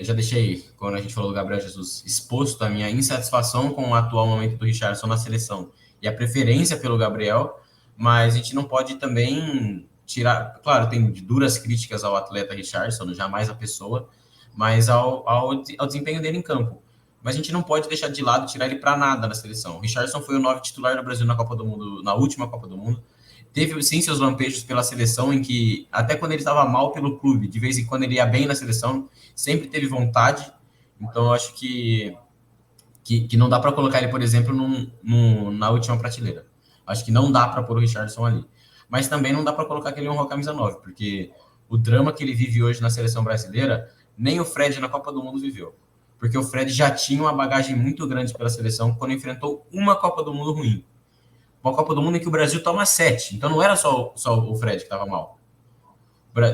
já deixei, quando a gente falou do Gabriel Jesus, exposto a minha insatisfação com o atual momento do Richarlison na seleção e a preferência pelo Gabriel, mas a gente não pode também tirar... Claro, tem duras críticas ao atleta Richarlison, jamais a pessoa, mas ao desempenho dele em campo. Mas a gente não pode deixar de lado, tirar ele para nada na seleção. O Richarlison foi o 9 titular do Brasil na Copa do Mundo, na última Copa do Mundo. Teve, sim, seus lampejos pela seleção, em que, até quando ele estava mal pelo clube, de vez em quando ele ia bem na seleção, sempre teve vontade. Então, eu acho que não dá para colocar ele, por exemplo, na última prateleira. Acho que não dá para pôr o Richarlison ali. Mas também não dá para colocar que ele honrou a camisa 9, porque o drama que ele vive hoje na seleção brasileira, nem o Fred na Copa do Mundo viveu. Porque o Fred já tinha uma bagagem muito grande pela seleção quando enfrentou uma Copa do Mundo ruim. Uma Copa do Mundo em que o Brasil toma 7. Então não era só o Fred que estava mal.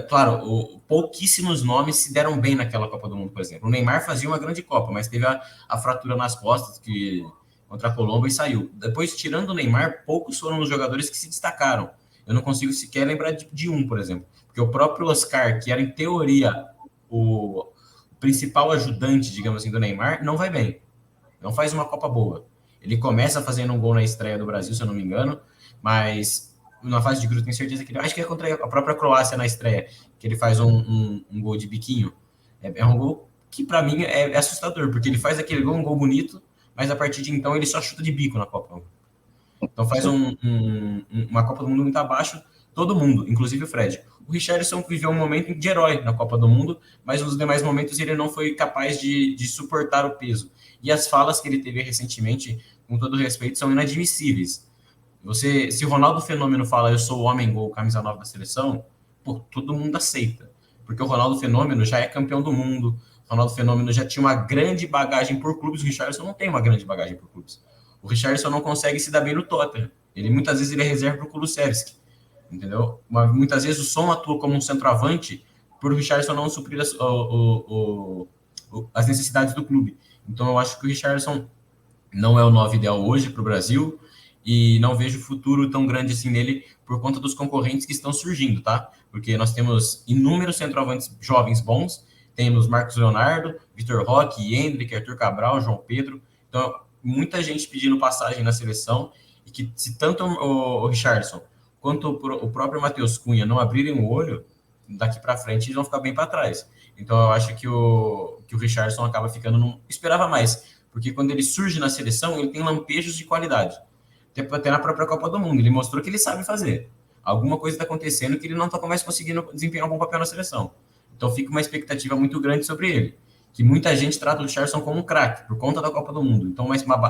Claro, pouquíssimos nomes se deram bem naquela Copa do Mundo, por exemplo. O Neymar fazia uma grande Copa, mas teve a fratura nas costas contra a Colômbia e saiu. Depois, tirando o Neymar, poucos foram os jogadores que se destacaram. Eu não consigo sequer lembrar de um, por exemplo. Porque o próprio Oscar, que era em teoria o principal ajudante, digamos assim, do Neymar, não vai bem. Não faz uma Copa boa. Ele começa fazendo um gol na estreia do Brasil, se eu não me engano, mas na fase de grupo tenho certeza que ele... Acho que é contra a própria Croácia na estreia, que ele faz um gol de biquinho. É um gol que, para mim, é assustador, porque ele faz aquele gol, um gol bonito, mas a partir de então ele só chuta de bico na Copa. Então faz uma Copa do Mundo muito abaixo, todo mundo, inclusive o Fred. O Richarlison viveu um momento de herói na Copa do Mundo, mas nos demais momentos ele não foi capaz de suportar o peso. E as falas que ele teve recentemente, com todo respeito, são inadmissíveis. Se o Ronaldo Fenômeno fala eu sou o homem-gol, camisa 9 da seleção, todo mundo aceita. Porque o Ronaldo Fenômeno já é campeão do mundo, o Ronaldo Fenômeno já tinha uma grande bagagem por clubes, o Richarlison não tem uma grande bagagem por clubes. O Richarlison não consegue se dar bem no Tottenham. Muitas vezes ele é reserva para o Kulusevski, entendeu? Muitas vezes o Son atua como um centroavante por o Richarlison não suprir as necessidades do clube. Então eu acho que o Richarlison não é o 9 ideal hoje para o Brasil e não vejo futuro tão grande assim nele por conta dos concorrentes que estão surgindo, tá? Porque nós temos inúmeros centroavantes jovens bons, temos Marcos Leonardo, Vitor Roque, Endrick, Arthur Cabral, João Pedro. Então, muita gente pedindo passagem na seleção e que se tanto o Richarlison quanto o próprio Matheus Cunha não abrirem o olho, daqui para frente eles vão ficar bem para trás. Então eu acho que o Richarlison acaba ficando... Esperava mais, porque quando ele surge na seleção, ele tem lampejos de qualidade. Até na própria Copa do Mundo, ele mostrou que ele sabe fazer. Alguma coisa está acontecendo que ele não está mais conseguindo desempenhar um bom papel na seleção. Então fica uma expectativa muito grande sobre ele. Que muita gente trata o Richarlison como um craque, por conta da Copa do Mundo. Então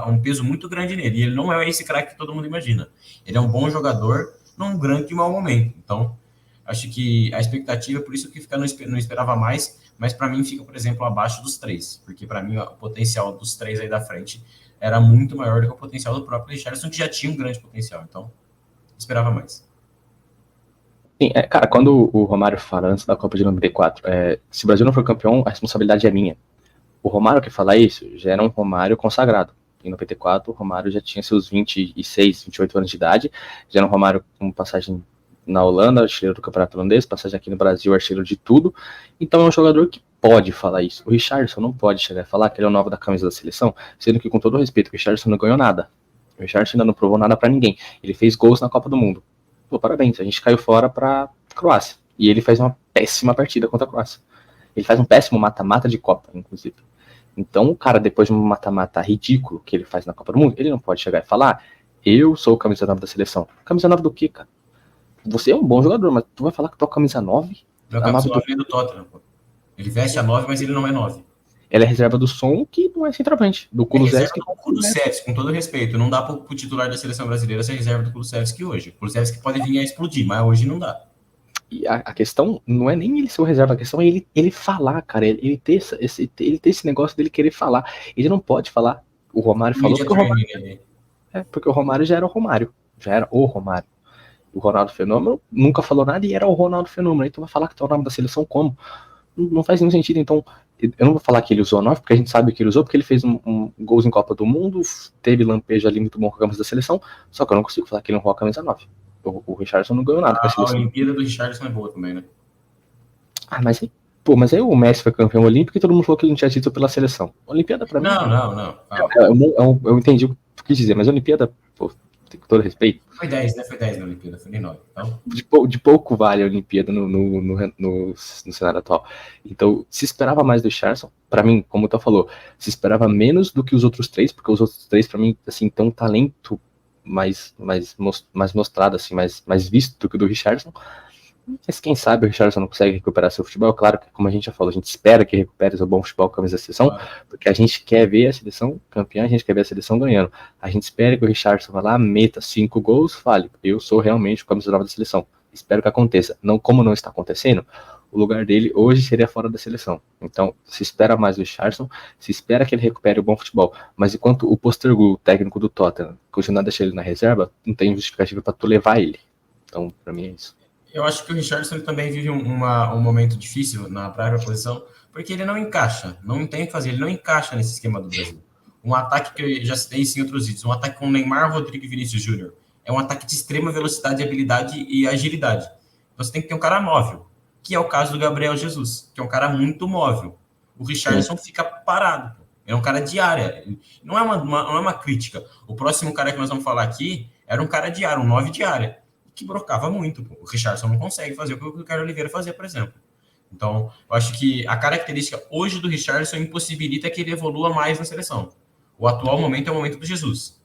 um peso muito grande nele. E ele não é esse craque que todo mundo imagina. Ele é um bom jogador num grande mau momento. Então, acho que a expectativa, por isso que não esperava mais, mas para mim fica, por exemplo, abaixo dos 3. Porque para mim o potencial dos 3 aí da frente era muito maior do que o potencial do próprio Richarlison, que já tinha um grande potencial. Então, esperava mais. Sim, cara, quando o Romário fala antes da Copa de 94, se o Brasil não for campeão, a responsabilidade é minha. O Romário que fala isso já era um Romário consagrado. Em 94, o Romário já tinha seus 26, 28 anos de idade, já era um Romário com passagem na Holanda, artilheiro do Campeonato Holandês, passagem aqui no Brasil, artilheiro de tudo. Então é um jogador que pode falar isso. O Richarlison não pode chegar e falar que ele é o 9 da camisa da seleção, sendo que, com todo respeito, o Richarlison não ganhou nada. O Richarlison ainda não provou nada pra ninguém. Ele fez gols na Copa do Mundo. Pô, parabéns, a gente caiu fora pra Croácia. E ele faz uma péssima partida contra a Croácia. Ele faz um péssimo mata-mata de Copa, inclusive. Então, o cara, depois de um mata-mata ridículo que ele faz na Copa do Mundo, ele não pode chegar e falar: eu sou o camisa 9 da seleção. Camisa 9 do quê, cara? Você é um bom jogador, mas tu vai falar que tu é camisa 9? Não, a camisa 9 é do Tottenham, pô. Ele veste a 9, mas ele não é 9. Ela é reserva do Son, que não é centroavante. Do Kulusevski. É reserva do Kulusevski, com todo respeito. Não dá pro titular da seleção brasileira ser reserva do Kulusevski hoje. O Kulusevski pode vir a explodir, mas hoje não dá. E a questão não é nem ele ser o reserva, a questão é ele falar, cara. Ele ter esse negócio dele querer falar. Ele não pode falar. O Romário falou porque o Romário... porque o Romário já era o Romário. Já era o Romário. O Ronaldo Fenômeno nunca falou nada e era o Ronaldo Fenômeno. Então vai falar que tá o nome da seleção como? Não faz nenhum sentido. Então, eu não vou falar que ele usou a 9, porque a gente sabe que ele usou, porque ele fez um gols em Copa do Mundo, teve lampejo ali muito bom com a camisa da seleção, só que eu não consigo falar que ele não rola a camisa 9. O Richarlison não ganhou nada com a A seleção. Olimpíada do Richarlison é boa também, né? Mas aí o Messi foi campeão olímpico e todo mundo falou que ele não tinha título pela seleção. Olimpíada, pra mim, Não. Calma. eu entendi o que tu quis dizer, mas a Olimpíada, pô, com todo respeito, Foi 10, né? Foi 10 na Olimpíada, foi nem 9. Então, de pouco vale a Olimpíada no cenário atual. Então, se esperava mais do Richarlison, pra mim, como tu falou, se esperava menos do que os outros três, porque os outros três, pra mim, assim, tem um talento mais mostrado, assim, mais visto do que o do Richarlison. Mas quem sabe o Richarlison não consegue recuperar seu futebol. Claro que, como a gente já falou, a gente espera que recupere seu bom futebol com a camisa da seleção, claro. porque a gente quer ver a seleção campeã, a gente quer ver a seleção ganhando. A gente espera que o Richarlison vá lá, meta 5 gols, fale, eu sou realmente o camisa nova da seleção. Espero que aconteça. Não, como não está acontecendo, o lugar dele hoje seria fora da seleção. Então, se espera mais do Richarlison, se espera que ele recupere o bom futebol. Mas enquanto o Postecoglou, técnico do Tottenham, continuar deixando ele na reserva, não tem justificativa para tu levar ele. Então, para mim é isso. Eu acho que o Richarlison também vive um momento difícil na própria posição, porque ele não encaixa, não tem o que fazer, ele não encaixa nesse esquema do Brasil. Um ataque que eu já citei isso em outros vídeos, um ataque com Neymar, Rodrigo e Vinícius Júnior, é um ataque de extrema velocidade, habilidade e agilidade. Você tem que ter um cara móvel, que é o caso do Gabriel Jesus, que é um cara muito móvel. O Richarlison fica parado, é um cara de área, não é uma crítica. O próximo cara que nós vamos falar aqui era um cara de área, um 9 de área, que brocava muito. O Richarlison não consegue fazer o que o Ricardo Oliveira fazia, por exemplo. Então, eu acho que a característica hoje do Richarlison impossibilita que ele evolua mais na seleção. O atual momento é o momento do Jesus.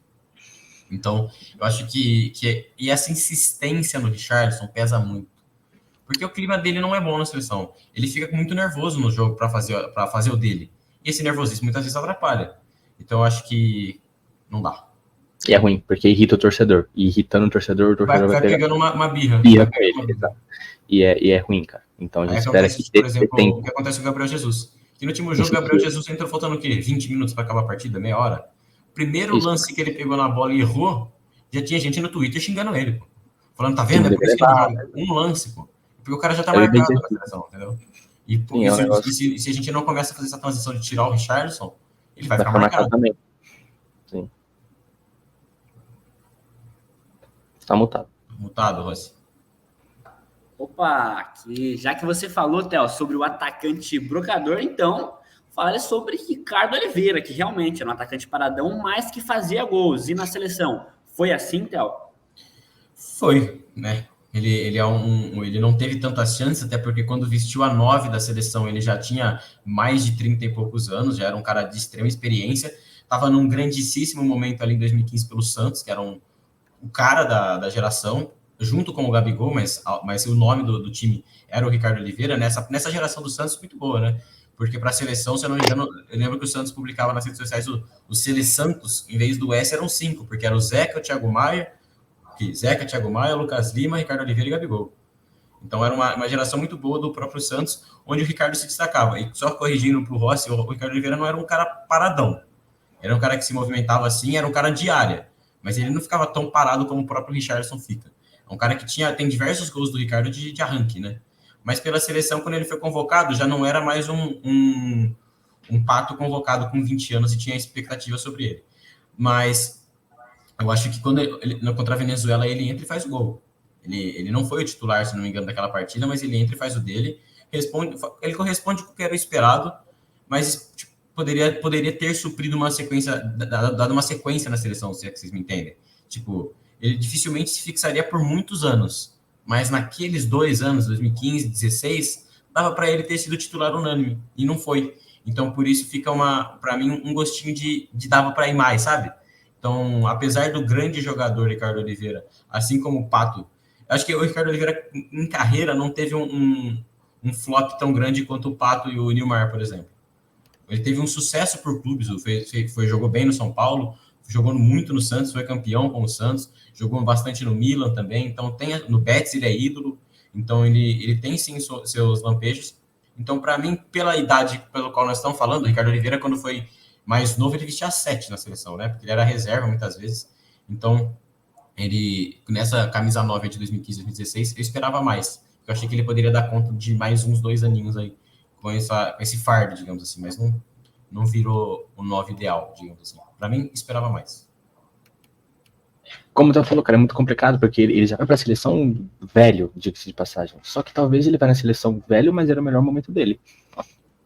Então, eu acho que e essa insistência no Richarlison pesa muito. Porque o clima dele não é bom na seleção. Ele fica muito nervoso no jogo para fazer o dele. E esse nervosismo muitas vezes atrapalha. Então, eu acho que não dá. E é ruim, porque irrita o torcedor. E irritando o torcedor vai pegando uma birra. Com ele, exato. E é ruim, cara. Então a gente espera que, por exemplo, o que acontece com o Gabriel Jesus. Que no último jogo, o Gabriel Jesus entrou faltando o quê? 20 minutos para acabar a partida, meia hora. Primeiro lance que ele pegou na bola e errou, já tinha gente no Twitter xingando ele, pô. Falando, tá vendo? É por isso que ele joga. Um lance, pô. Porque o cara já tá marcado na seleção, entendeu? E se a gente não começa a fazer essa transição de tirar o Richarlison, ele vai ficar marcado também. Sim. Tá mutado. Mutado, Rossi. Opa, já que você falou, Theo, sobre o atacante brocador, então fale sobre Ricardo Oliveira, que realmente era um atacante paradão, mas que fazia gols. E na seleção, foi assim, Theo? Foi, né? Ele não teve tantas chances, até porque quando vestiu a 9 da seleção, ele já tinha mais de 30 e poucos anos, já era um cara de extrema experiência, estava num grandíssimo momento ali em 2015 pelo Santos, que era o cara da geração, junto com o Gabigol, mas o nome do time era o Ricardo Oliveira, nessa geração do Santos, muito boa, né? Porque para a seleção, se eu não me engano, eu lembro que o Santos publicava nas redes sociais o Sele Santos, em vez do S, eram 5, porque era o Zeca, o Thiago Maia, Lucas Lima, Ricardo Oliveira e Gabigol. Então era uma geração muito boa do próprio Santos, onde o Ricardo se destacava. E só corrigindo para o Rossi, o Ricardo Oliveira não era um cara paradão. Era um cara que se movimentava assim, era um cara de área. Mas ele não ficava tão parado como o próprio Richarlison fica. É um cara que tem diversos gols do Ricardo de arranque, né? Mas pela seleção, quando ele foi convocado, já não era mais um pato convocado com 20 anos e tinha expectativa sobre ele. Mas eu acho que quando contra a Venezuela, ele entra e faz o gol. Ele não foi o titular, se não me engano, daquela partida, mas ele entra e faz o dele. Ele corresponde com o que era esperado, mas tipo, poderia ter suprido uma sequência, dado uma sequência na seleção, se é que vocês me entendem. Tipo, ele dificilmente se fixaria por muitos anos, mas naqueles 2 anos, 2015, 2016, dava para ele ter sido titular unânime, e não foi. Então, por isso fica, para mim, um gostinho de dava para ir mais, sabe? Então, apesar do grande jogador Ricardo Oliveira, assim como o Pato, acho que o Ricardo Oliveira, em carreira, não teve um flop tão grande quanto o Pato e o Nilmar, por exemplo. Ele teve um sucesso por clubes, jogou bem no São Paulo, jogou muito no Santos, foi campeão com o Santos, jogou bastante no Milan também, então no Betis ele é ídolo, então ele tem sim seus lampejos. Então, para mim, pela idade pelo qual nós estamos falando, o Ricardo Oliveira, quando foi mais novo, ele vestia 7 na seleção, né? Porque ele era reserva muitas vezes. Então, ele, nessa camisa 9 de 2015, 2016, eu esperava mais. Eu achei que ele poderia dar conta de mais uns 2 aninhos aí, com esse fardo, digamos assim, mas não virou o 9 ideal, digamos assim. Para mim, esperava mais. Como tu falou, cara, é muito complicado, porque ele já vai pra seleção velho, diga-se de passagem. Só que talvez ele vai na seleção velho, mas era o melhor momento dele.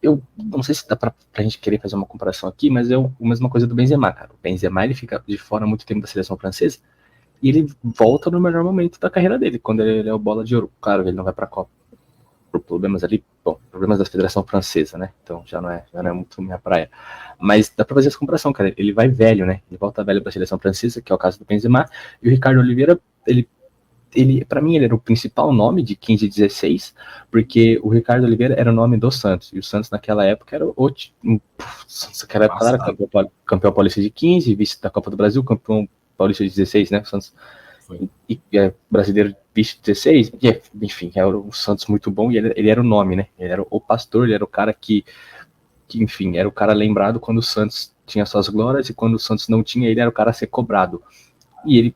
Eu não sei se dá pra gente querer fazer uma comparação aqui, mas é a mesma coisa do Benzema, cara. O Benzema, ele fica de fora muito tempo da seleção francesa, e ele volta no melhor momento da carreira dele, quando ele é o bola de ouro. Claro, ele não vai pra Copa. Por problemas ali, bom, problemas da Federação Francesa, né? Então já não é muito minha praia. Mas dá pra fazer essa comparação, cara. Ele vai velho, né? Ele volta velho pra seleção francesa, que é o caso do Benzema, e o Ricardo Oliveira, ele para mim, ele era o principal nome de 15 e 16, porque o Ricardo Oliveira era o nome do Santos, e o Santos naquela época era naquela época era campeão paulista de 15, vice da Copa do Brasil, campeão paulista de 16, né? O Santos e brasileiro vice 16, enfim, era o Santos muito bom, e ele era o nome, né? Ele era o pastor, ele era o cara que, enfim, era o cara lembrado quando o Santos tinha suas glórias, e quando o Santos não tinha, ele era o cara a ser cobrado. E ele,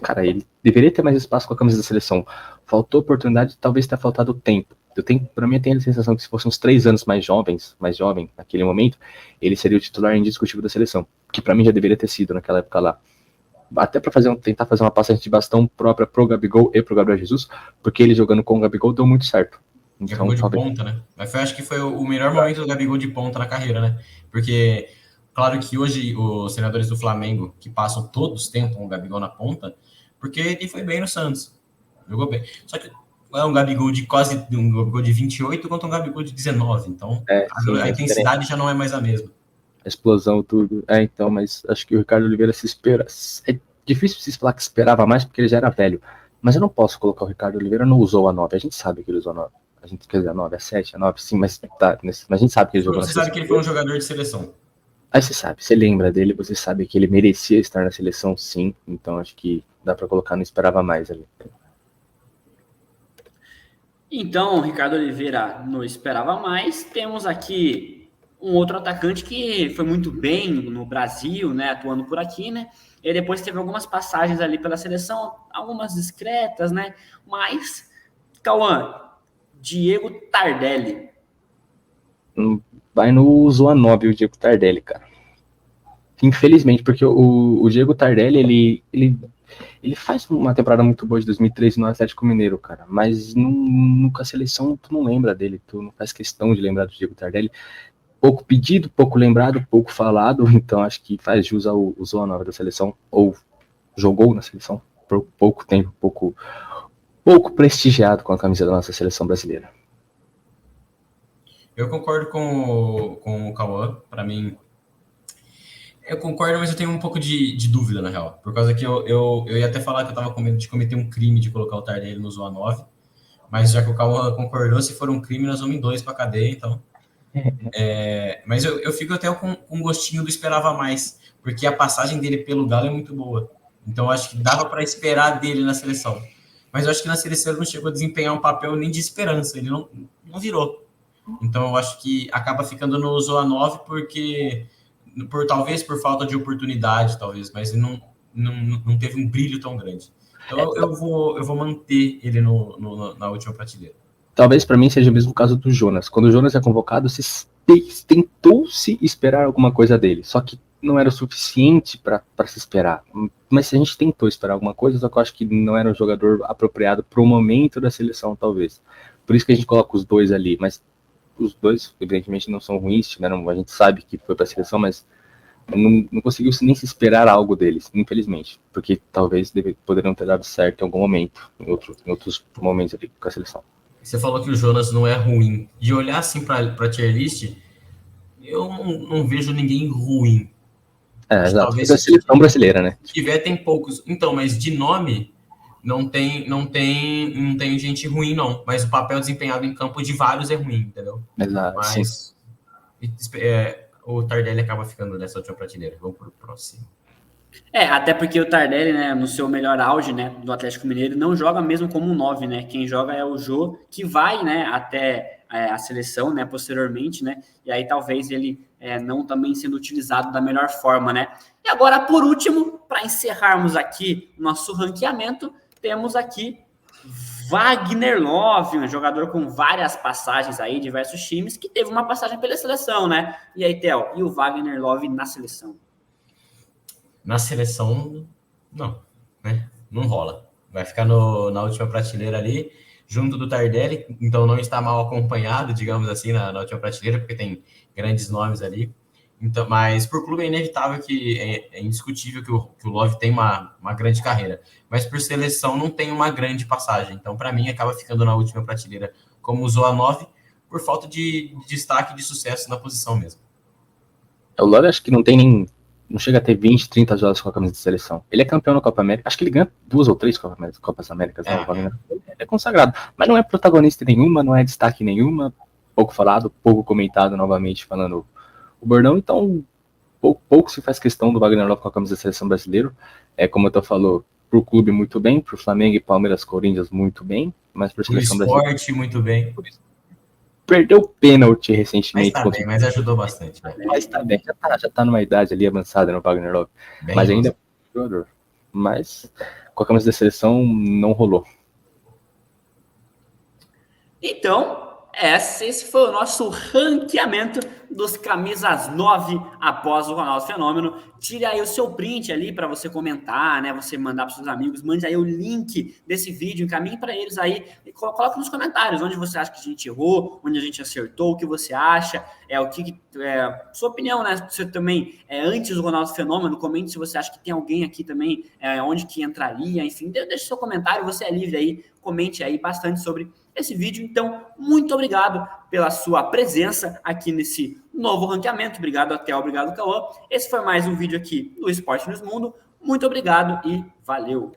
cara, ele deveria ter mais espaço com a camisa da seleção. Faltou oportunidade, talvez tenha faltado tempo. Pra mim, eu tenho a sensação que se fosse uns 3 anos mais jovem naquele momento, ele seria o titular indiscutível da seleção, que pra mim já deveria ter sido naquela época lá. Até pra tentar fazer uma passagem de bastão própria pro Gabigol e pro Gabriel Jesus, porque ele jogando com o Gabigol deu muito certo. Então, Gabigol de ponta, né? Mas acho que foi o melhor momento do Gabigol de ponta na carreira, né? Porque, claro que hoje os senadores do Flamengo, que passam todos, tentam o Gabigol na ponta, porque ele foi bem no Santos. Jogou bem. Só que é um Gabigol de um Gabigol de 28 contra um Gabigol de 19. Então, a intensidade já não é mais a mesma. A explosão, tudo. Então, mas acho que o Ricardo Oliveira se espera. É difícil se falar que esperava mais, porque ele já era velho. Mas eu não posso colocar o Ricardo Oliveira, não usou a 9. A gente sabe que ele usou a 9. A gente quer dizer a 9, a 7, a 9, sim, mas a gente sabe que ele jogou na seleção. Você sabe que ele foi um jogador de seleção. Aí você sabe, você lembra dele, você sabe que ele merecia estar na seleção, sim. Então acho que dá pra colocar, não esperava mais ali. Então, Ricardo Oliveira não esperava mais. Temos aqui um outro atacante que foi muito bem no Brasil, né, atuando por aqui, né? Ele depois teve algumas passagens ali pela seleção, algumas discretas, né? Mas, Cauã, Diego Tardelli. Vai no Zoanobi o Diego Tardelli, cara. Infelizmente, porque o Diego Tardelli, ele faz uma temporada muito boa de 2013 no Atlético Mineiro, cara, mas nunca a seleção tu não lembra dele, tu não faz questão de lembrar do Diego Tardelli. Pouco pedido, pouco lembrado, pouco falado, então acho que faz jus ao Zoanobi da seleção, ou jogou na seleção por pouco tempo, pouco prestigiado com a camisa da nossa seleção brasileira. Eu concordo com o Cauã, para mim. Eu concordo, mas eu tenho um pouco de dúvida, na real. Por causa que eu ia até falar que eu tava com medo de cometer um crime de colocar o Tardelli no Zoa 9, mas já que o Cauã concordou, se for um crime, nós vamos em 2 pra cadeia, então. Mas eu fico até com um gostinho do esperava mais, porque a passagem dele pelo Galo é muito boa. Então eu acho que dava para esperar dele na seleção. Mas eu acho que na seleção ele não chegou a desempenhar um papel nem de esperança, ele não virou. Então eu acho que acaba ficando no Zoa 9 porque... talvez por falta de oportunidade, talvez, mas ele não teve um brilho tão grande. Então eu vou manter ele na última prateleira. Talvez para mim seja o mesmo caso do Jonas. Quando o Jonas é convocado, tentou-se esperar alguma coisa dele, só que não era o suficiente para se esperar. Mas a gente tentou esperar alguma coisa, só que eu acho que não era um jogador apropriado para o momento da seleção, talvez. Por isso que a gente coloca os dois ali, mas os dois, evidentemente, não são ruins, tiveram, a gente sabe que foi para a seleção, mas não conseguiu nem se esperar algo deles, infelizmente, porque talvez poderiam ter dado certo em algum momento, em outros momentos ali com a seleção. Você falou que o Jonas não é ruim. De olhar assim para a tier list, eu não vejo ninguém ruim. Exato. Talvez a seleção brasileira, né? Se tiver, tem poucos. Então, mas de nome, não tem gente ruim, não. Mas o papel desempenhado em campo de vários é ruim, entendeu? Exato. Mas o Tardelli acaba ficando nessa última prateleira. Vamos pro próximo. Até porque o Tardelli, né, no seu melhor auge, né, do Atlético Mineiro, não joga mesmo como um 9, né? Quem joga é o Jô, que vai, né, até a seleção, né, posteriormente, né? E aí talvez ele não também sendo utilizado da melhor forma, né? E agora, por último, para encerrarmos aqui o nosso ranqueamento, temos aqui Wagner Love, um jogador com várias passagens aí, diversos times, que teve uma passagem pela seleção, né? E aí, Theo, e o Wagner Love na seleção? Na seleção, Não, né? Não rola. Vai ficar na última prateleira ali, junto do Tardelli, então não está mal acompanhado, digamos assim, na última prateleira, porque tem grandes nomes ali. Então, mas por clube é inevitável que é indiscutível que o Love tem uma grande carreira. Mas por seleção não tem uma grande passagem. Então, para mim, acaba ficando na última prateleira como usou a 9, por falta de destaque de sucesso na posição mesmo. O Love acho que não tem nem. Não chega a ter 20, 30 jogos com a camisa de seleção. Ele é campeão na Copa América. Acho que ele ganha 2 ou 3 Copas Américas. Né? Ele é consagrado. Mas não é protagonista nenhuma, não é destaque nenhuma. Pouco falado, pouco comentado novamente falando o bordão. Então, pouco se faz questão do Wagner Love com a camisa da seleção brasileira. Como eu falou, pro clube muito bem, pro Flamengo e Palmeiras, Corinthians muito bem, mas pro seleção brasileira. Pro esporte muito bem. Perdeu o pênalti recentemente. Mas tá bem, mas ajudou bastante. Né? Mas tá bem, já tá numa idade ali avançada no Wagner Love. Bem, mas ainda é jogador. Mas com a camisa da seleção não rolou. Então, esse foi o nosso ranqueamento dos camisas 9 após o Ronaldo Fenômeno. Tire aí o seu print ali para você comentar, né? Você mandar para seus amigos, mande aí o link desse vídeo, encaminhe para eles aí e coloque nos comentários onde você acha que a gente errou, onde a gente acertou, o que você acha, sua opinião, né? Você também, antes do Ronaldo Fenômeno, comente se você acha que tem alguém aqui também, onde que entraria, enfim, deixe seu comentário, você é livre aí, comente aí bastante sobre esse vídeo. Então, muito obrigado pela sua presença aqui nesse novo ranqueamento. Obrigado, Theo. Obrigado, Cauã. Esse foi mais um vídeo aqui do Esporte News Mundo. Muito obrigado e valeu!